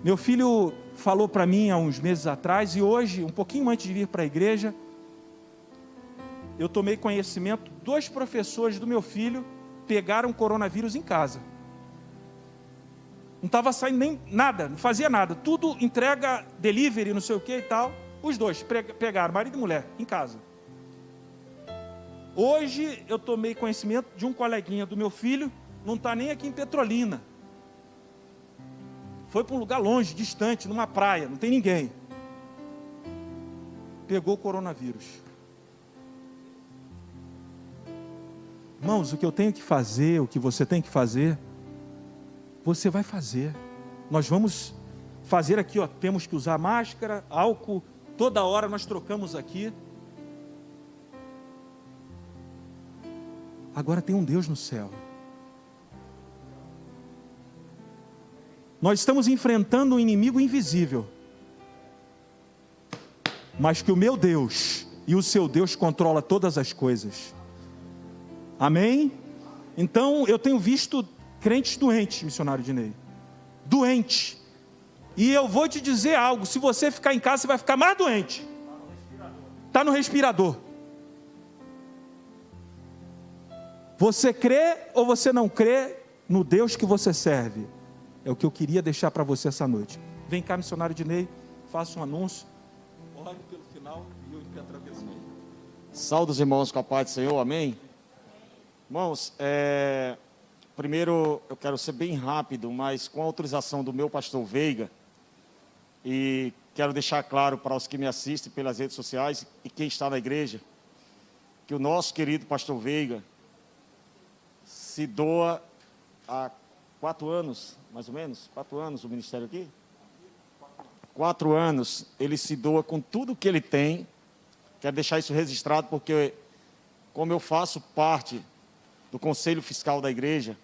Meu filho falou para mim há uns meses atrás, e hoje, um pouquinho antes de vir para a igreja, eu tomei conhecimento, 2 professores do meu filho pegaram coronavírus em casa. Não estava saindo nem nada, não fazia nada, tudo entrega, delivery, não sei o que e tal. Os 2 pegaram, marido e mulher, em casa. Hoje eu tomei conhecimento de um coleguinha do meu filho, não está nem aqui em Petrolina. Foi para um lugar longe, distante, numa praia, não tem ninguém. Pegou o coronavírus. Irmãos, o que eu tenho que fazer, o que você tem que fazer, você vai fazer. Nós vamos fazer aqui, ó, temos que usar máscara, álcool, toda hora nós trocamos aqui. Agora tem um Deus no céu. Nós estamos enfrentando um inimigo invisível, mas que o meu Deus e o seu Deus controla todas as coisas. Amém? Então eu tenho visto crentes doentes, missionário Dinei, doente. E eu vou te dizer algo: se você ficar em casa, você vai ficar mais doente. Está no respirador. Você crê ou você não crê no Deus que você serve? É o que eu queria deixar para você essa noite. Vem cá, missionário Dinei, faça um anúncio. Ore pelo final e eu atravesso. Saúde os irmãos com a paz do Senhor, amém? Irmãos, primeiro eu quero ser bem rápido, mas com a autorização do meu pastor Veiga, e quero deixar claro para os que me assistem pelas redes sociais e quem está na igreja, que o nosso querido pastor Veiga se doa há 4 anos, mais ou menos, 4 anos o ministério aqui? 4 anos, ele se doa com tudo que ele tem. Quero deixar isso registrado porque, como eu faço parte do Conselho Fiscal da igreja,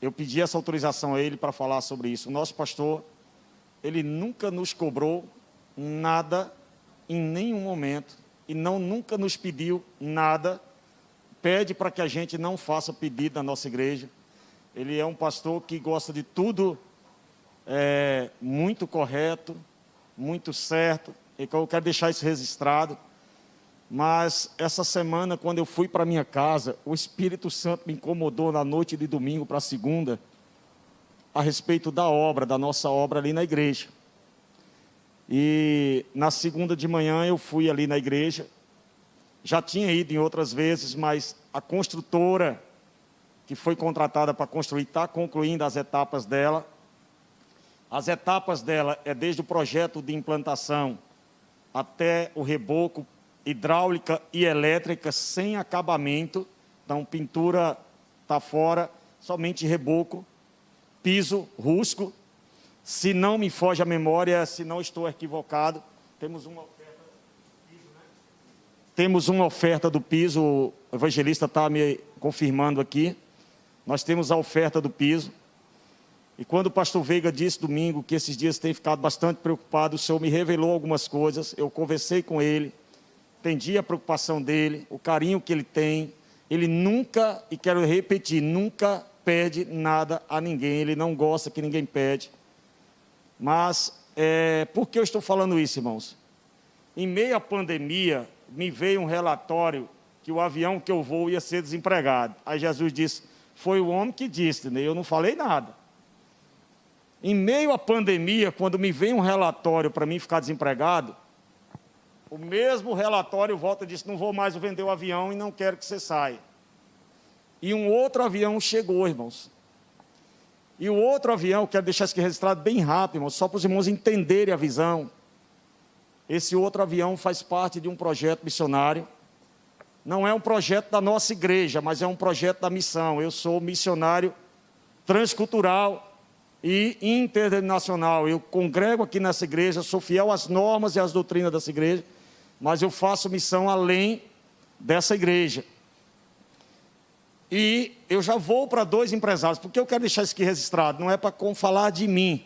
eu pedi essa autorização a ele para falar sobre isso. O nosso pastor, ele nunca nos cobrou nada em nenhum momento e nunca nos pediu nada. Pede para que a gente não faça pedido na nossa igreja. Ele é um pastor que gosta de tudo muito correto, muito certo. E eu quero deixar isso registrado. Mas essa semana, quando eu fui para minha casa, o Espírito Santo me incomodou na noite de domingo para segunda, a respeito da nossa obra ali na igreja. E na segunda de manhã eu fui ali na igreja, já tinha ido em outras vezes, mas a construtora que foi contratada para construir está concluindo as etapas dela. As etapas dela é desde o projeto de implantação até o reboco, hidráulica e elétrica sem acabamento. Então, pintura está fora, somente reboco, piso rústico. Se não me foge a memória, se não estou equivocado, temos uma oferta do piso, né? Temos uma oferta do piso, o evangelista está me confirmando aqui. Nós temos a oferta do piso. E quando o pastor Veiga disse domingo que esses dias tem ficado bastante preocupado, o Senhor me revelou algumas coisas, eu conversei com ele, entendi a preocupação dele, o carinho que ele tem. Ele nunca, e quero repetir, nunca pede nada a ninguém, ele não gosta que ninguém pede. Mas, por que eu estou falando isso, irmãos? Em meio à pandemia, me veio um relatório que o avião que eu vou ia ser desempregado. Aí Jesus disse, foi o homem que disse, né? Eu não falei nada. Em meio à pandemia, quando me vem um relatório para mim ficar desempregado, o mesmo relatório volta e disse, não vou mais vender o avião e não quero que você saia. E um outro avião chegou, irmãos. E o outro avião, quero deixar isso aqui registrado bem rápido, irmãos, só para os irmãos entenderem a visão. Esse outro avião faz parte de um projeto missionário. Não é um projeto da nossa igreja, mas é um projeto da missão. Eu sou missionário transcultural e interdenominacional. Eu congrego aqui nessa igreja, sou fiel às normas e às doutrinas dessa igreja, mas eu faço missão além dessa igreja. E eu já vou para 2 empresários, porque eu quero deixar isso aqui registrado, não é para falar de mim.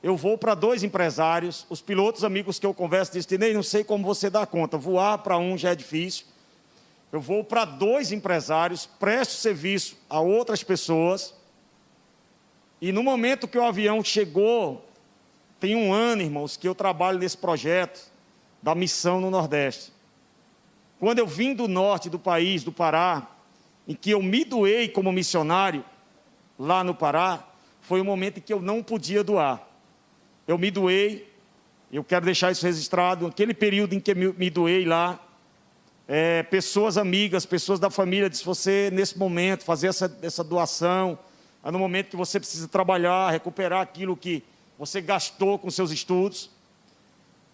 Eu vou para 2 empresários, os pilotos amigos que eu converso dizem, Ney, não sei como você dá conta, voar para um já é difícil. Eu vou para 2 empresários, presto serviço a outras pessoas, e no momento que o avião chegou, tem 1 ano, irmãos, que eu trabalho nesse projeto da missão no Nordeste. Quando eu vim do norte do país, do Pará, em que eu me doei como missionário, lá no Pará, foi o momento em que eu não podia doar. Eu me doei, eu quero deixar isso registrado, naquele período em que eu me doei lá, pessoas amigas, pessoas da família, disse, você, nesse momento, fazer essa doação, no momento que você precisa trabalhar, recuperar aquilo que você gastou com seus estudos.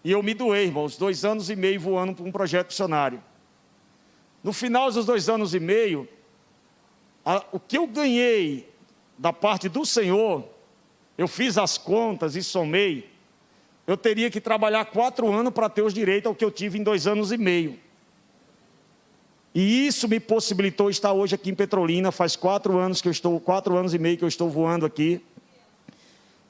E eu me doei, irmãos, 2 anos e meio voando para um projeto missionário. No final dos 2 anos e meio, o que eu ganhei da parte do Senhor, eu fiz as contas e somei, eu teria que trabalhar 4 anos para ter os direitos ao que eu tive em 2 anos e meio. E isso me possibilitou estar hoje aqui em Petrolina, faz 4 anos e meio que eu estou voando aqui.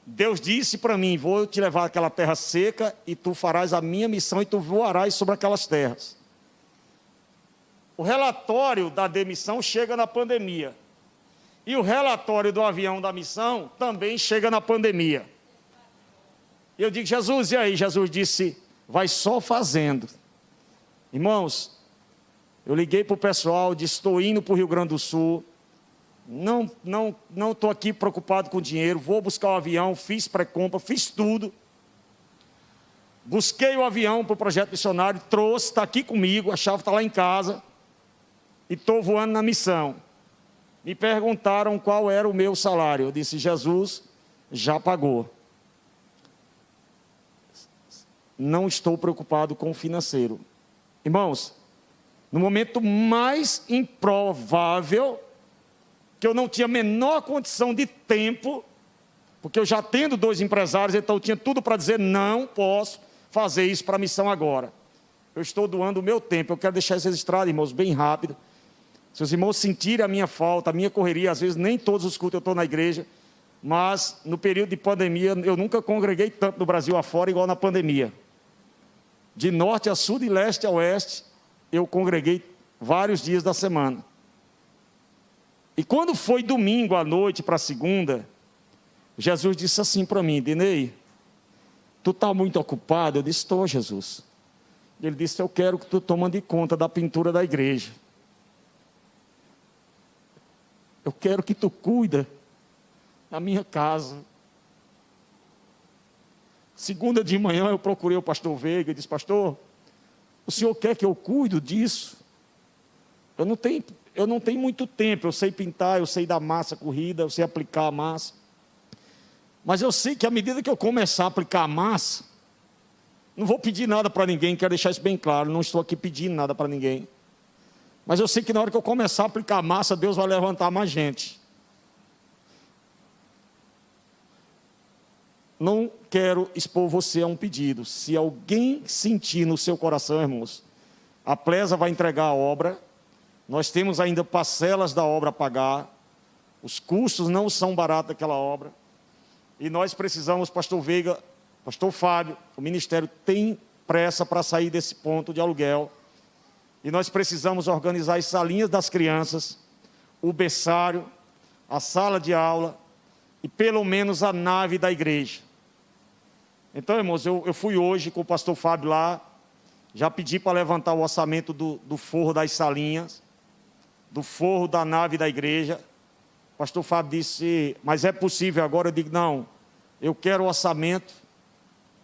Deus disse para mim, vou te levar àquela terra seca e tu farás a minha missão e tu voarás sobre aquelas terras. O relatório da demissão chega na pandemia. E o relatório do avião da missão também chega na pandemia. E eu digo, Jesus, e aí? Jesus disse, vai só fazendo. Irmãos, eu liguei para o pessoal, disse, estou indo para o Rio Grande do Sul, não estou aqui preocupado com dinheiro, vou buscar o avião, fiz pré-compra, fiz tudo. Busquei o avião para o projeto missionário, trouxe, está aqui comigo, a chave está lá em casa, e estou voando na missão. Me perguntaram qual era o meu salário, eu disse, Jesus já pagou. não estou preocupado com o financeiro. Irmãos, no momento mais improvável, que eu não tinha a menor condição de tempo, porque eu já tendo 2 empresários, então eu tinha tudo para dizer, não posso fazer isso para a missão agora. Eu estou doando o meu tempo, eu quero deixar isso registrado, irmãos, bem rápido. Se os irmãos sentirem a minha falta, a minha correria, às vezes nem todos os cultos eu estou na igreja, mas no período de pandemia, eu nunca congreguei tanto no Brasil afora igual na pandemia. De norte a sul, de leste a oeste, eu congreguei vários dias da semana. E quando foi domingo à noite para segunda, Jesus disse assim para mim, Dinei, tu está muito ocupado? Eu disse, estou, Jesus. Ele disse, eu quero que tu tome conta da pintura da igreja. Eu quero que tu cuida da minha casa. Segunda de manhã eu procurei o pastor Veiga e disse, pastor, o senhor quer que eu cuide disso? Eu não tenho muito tempo, eu sei pintar, eu sei dar massa corrida, eu sei aplicar a massa. Mas eu sei que à medida que eu começar a aplicar a massa, não vou pedir nada para ninguém, quero deixar isso bem claro, não estou aqui pedindo nada para ninguém. Mas eu sei que na hora que eu começar a aplicar a massa, Deus vai levantar mais gente. Não quero expor você a um pedido. Se alguém sentir no seu coração, irmãos, a Plesa vai entregar a obra, nós temos ainda parcelas da obra a pagar, os custos não são baratos daquela obra, e nós precisamos, pastor Veiga, pastor Fábio, o ministério tem pressa para sair desse ponto de aluguel, e nós precisamos organizar as salinhas das crianças, o berçário, a sala de aula, e pelo menos a nave da igreja. Então, irmãos, eu fui hoje com o pastor Fábio lá, já pedi para levantar o orçamento do forro das salinhas, do forro da nave da igreja. O pastor Fábio disse, mas é possível agora? Eu digo, não, eu quero o orçamento,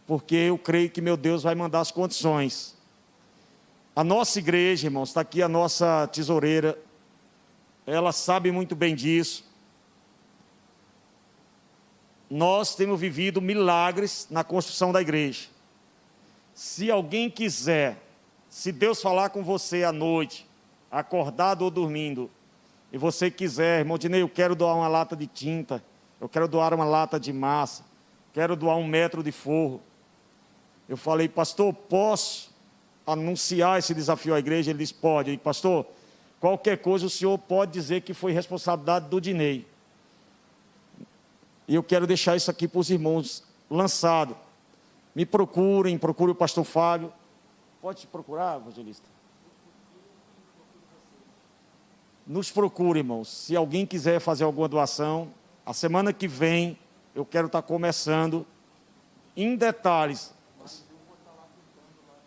porque eu creio que meu Deus vai mandar as condições. A nossa igreja, irmãos, está aqui a nossa tesoureira, ela sabe muito bem disso. Nós temos vivido milagres na construção da igreja. Se alguém quiser, se Deus falar com você à noite, acordado ou dormindo, e você quiser, irmão Dinei, eu quero doar uma lata de tinta, eu quero doar uma lata de massa, quero doar 1 metro de forro. Eu falei, pastor, posso anunciar esse desafio à igreja? Ele disse, pode. Eu disse, pastor, qualquer coisa o senhor pode dizer que foi responsabilidade do Dinei. E eu quero deixar isso aqui para os irmãos lançado. Me procurem, procure o pastor Fábio. Pode te procurar, evangelista? Nos procure, irmãos. Se alguém quiser fazer alguma doação, a semana que vem eu quero estar começando em detalhes.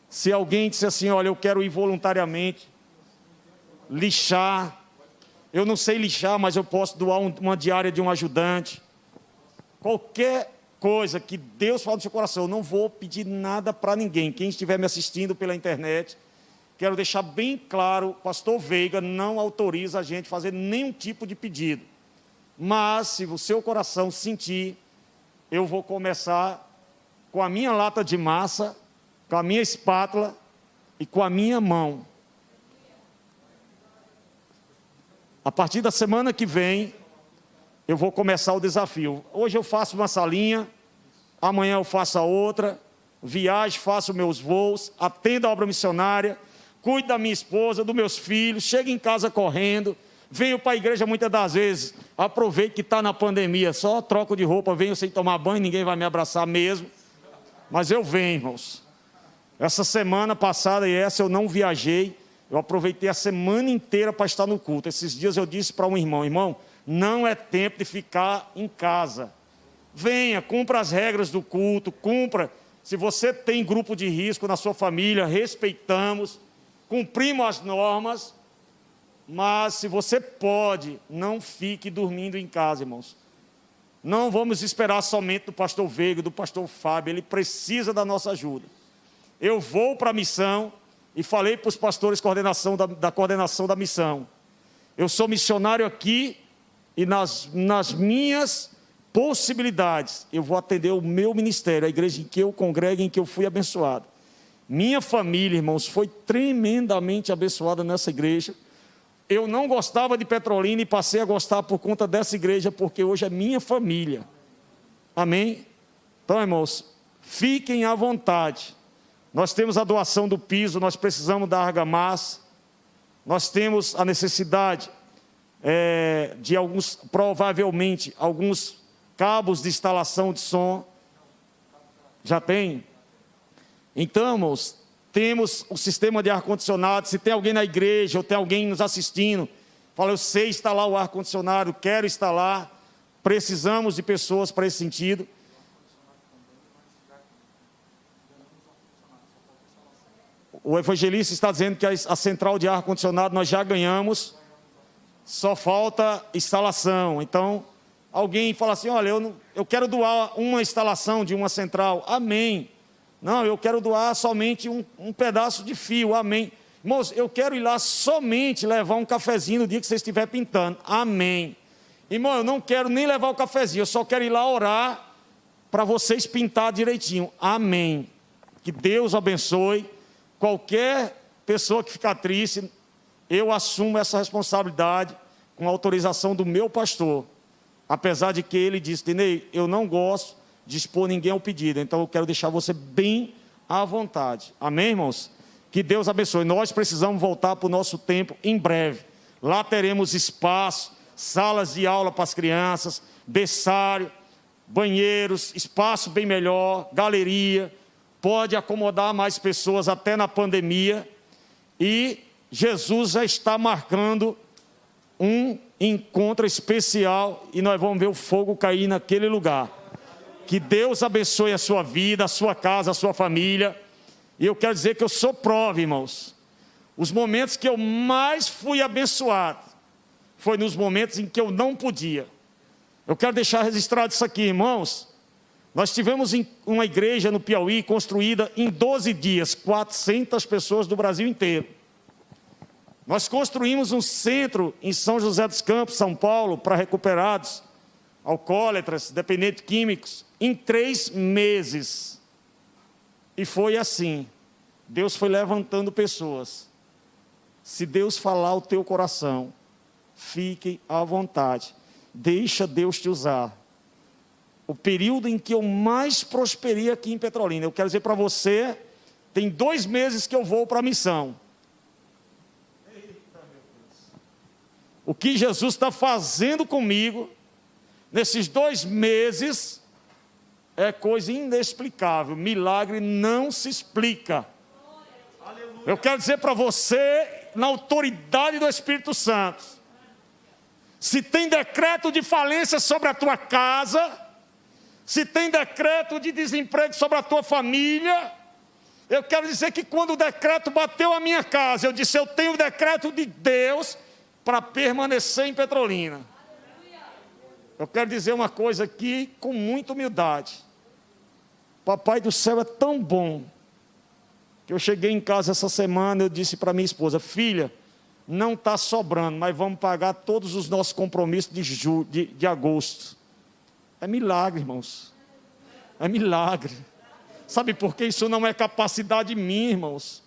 Se alguém disser assim, olha, eu quero ir voluntariamente lixar. Eu não sei lixar, mas eu posso doar uma diária de um ajudante. Qualquer coisa que Deus fale no seu coração, eu não vou pedir nada para ninguém. Quem estiver me assistindo pela internet, quero deixar bem claro, pastor Veiga não autoriza a gente a fazer nenhum tipo de pedido. Mas, se o seu coração sentir, eu vou começar com a minha lata de massa, com a minha espátula e com a minha mão. A partir da semana que vem, eu vou começar o desafio. Hoje eu faço uma salinha, amanhã eu faço a outra, viajo, faço meus voos, atendo a obra missionária, cuido da minha esposa, dos meus filhos, chego em casa correndo, venho para a igreja muitas das vezes, aproveito que está na pandemia, só troco de roupa, venho sem tomar banho, ninguém vai me abraçar mesmo, mas eu venho, irmãos. Essa semana passada e essa eu não viajei, eu aproveitei a semana inteira para estar no culto. Esses dias eu disse para um irmão, irmão, não é tempo de ficar em casa. Venha, cumpra as regras do culto, cumpra. Se você tem grupo de risco na sua família, respeitamos, cumprimos as normas, mas se você pode, não fique dormindo em casa, irmãos. Não vamos esperar somente do pastor Veiga, do pastor Fábio, ele precisa da nossa ajuda. Eu vou para a missão e falei para os pastores da coordenação da missão. Eu sou missionário aqui, e nas minhas possibilidades, eu vou atender o meu ministério, a igreja em que eu congrego, em que eu fui abençoado. Minha família, irmãos, foi tremendamente abençoada nessa igreja. Eu não gostava de Petrolina e passei a gostar por conta dessa igreja, porque hoje é minha família. Amém? Então, irmãos, fiquem à vontade. Nós temos a doação do piso, nós precisamos da argamassa, nós temos a necessidade de alguns, provavelmente, alguns cabos de instalação de som. Já tem? Então, irmãos, temos o sistema de ar-condicionado. Se tem alguém na igreja ou tem alguém nos assistindo, fala, eu sei instalar o ar-condicionado, quero instalar, precisamos de pessoas para esse sentido. O evangelista está dizendo que a central de ar-condicionado nós já ganhamos, só falta instalação. Então, alguém fala assim, olha, eu quero doar uma instalação de uma central. Amém. Não, eu quero doar somente um pedaço de fio. Amém. Irmãos, eu quero ir lá somente levar um cafezinho no dia que você estiver pintando. Amém. Irmão, eu não quero nem levar o cafezinho, eu só quero ir lá orar para vocês pintar direitinho. Amém. Que Deus abençoe. Qualquer pessoa que ficar triste, eu assumo essa responsabilidade com a autorização do meu pastor. Apesar de que ele disse, Tinei, eu não gosto de expor ninguém ao pedido, então eu quero deixar você bem à vontade. Amém, irmãos? Que Deus abençoe. Nós precisamos voltar para o nosso tempo em breve. Lá teremos espaço, salas de aula para as crianças, berçário, banheiros, espaço bem melhor, galeria, pode acomodar mais pessoas até na pandemia. E Jesus já está marcando um encontro especial e nós vamos ver o fogo cair naquele lugar. Que Deus abençoe a sua vida, a sua casa, a sua família. E eu quero dizer que eu sou prova, irmãos. Os momentos que eu mais fui abençoado foi nos momentos em que eu não podia. Eu quero deixar registrado isso aqui, irmãos. Nós tivemos uma igreja no Piauí construída em 12 dias, 400 pessoas do Brasil inteiro. Nós construímos um centro em São José dos Campos, São Paulo, para recuperados, alcoólatras, dependentes químicos, em 3 meses. E foi assim. Deus foi levantando pessoas. Se Deus falar ao teu coração, fique à vontade. Deixa Deus te usar. O período em que eu mais prosperei aqui em Petrolina, eu quero dizer para você, tem 2 meses que eu vou para a missão. O que Jesus está fazendo comigo, nesses 2 meses, é coisa inexplicável. Milagre não se explica. Eu quero dizer para você, na autoridade do Espírito Santo, se tem decreto de falência sobre a tua casa, se tem decreto de desemprego sobre a tua família, eu quero dizer que quando o decreto bateu a minha casa, eu disse, eu tenho o decreto de Deus para permanecer em Petrolina. Eu quero dizer uma coisa aqui com muita humildade. Papai do céu é tão bom, que eu cheguei em casa essa semana, eu disse para minha esposa, filha, não está sobrando, mas vamos pagar todos os nossos compromissos de agosto. É milagre, irmãos. É milagre. Sabe por quê? Isso não é capacidade minha, irmãos.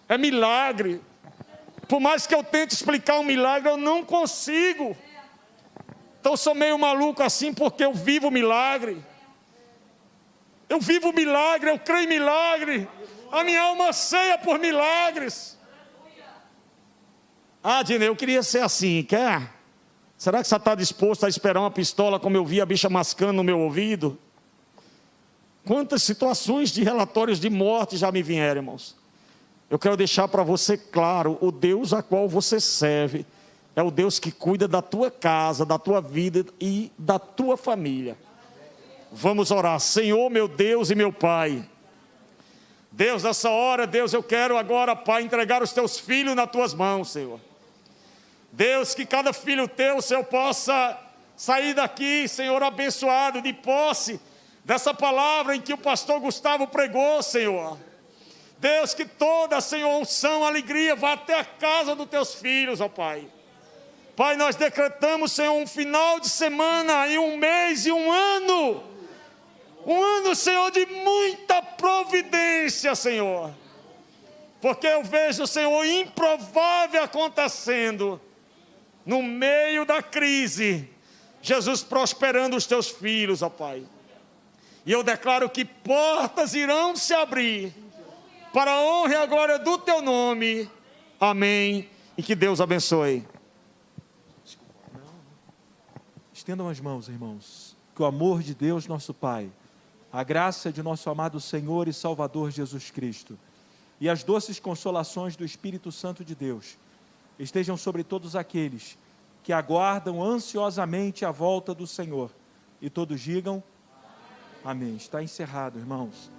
É milagre. Por mais que eu tente explicar um milagre, eu não consigo. Então eu sou meio maluco assim, porque eu vivo milagre. Eu vivo milagre, eu creio em milagre. A minha alma anseia por milagres. Ah, Dinei, eu queria ser assim, quer? Será que você está disposto a esperar uma pistola como eu vi a bicha mascando no meu ouvido? Quantas situações de relatórios de morte já me vieram, irmãos? Eu quero deixar para você claro, o Deus a qual você serve é o Deus que cuida da tua casa, da tua vida e da tua família. Vamos orar. Senhor, meu Deus e meu Pai. Deus, nessa hora, Deus, eu quero agora, Pai, entregar os teus filhos nas tuas mãos, Senhor. Deus, que cada filho teu, Senhor, possa sair daqui, Senhor, abençoado, de posse dessa palavra em que o pastor Gustavo pregou, Senhor. Deus, que toda, Senhor, unção, alegria, vá até a casa dos teus filhos, ó Pai. Pai, nós decretamos, Senhor, um final de semana e um mês e um ano. Um ano, Senhor, de muita providência, Senhor. Porque eu vejo, Senhor, o improvável acontecendo. No meio da crise, Jesus prosperando os teus filhos, ó Pai. E eu declaro que portas irão se abrir para a honra e a glória do teu nome. Amém. E que Deus abençoe. Estendam as mãos, irmãos. Que o amor de Deus, nosso Pai, a graça de nosso amado Senhor e Salvador Jesus Cristo e as doces consolações do Espírito Santo de Deus estejam sobre todos aqueles que aguardam ansiosamente a volta do Senhor. E todos digam amém. Está encerrado, irmãos.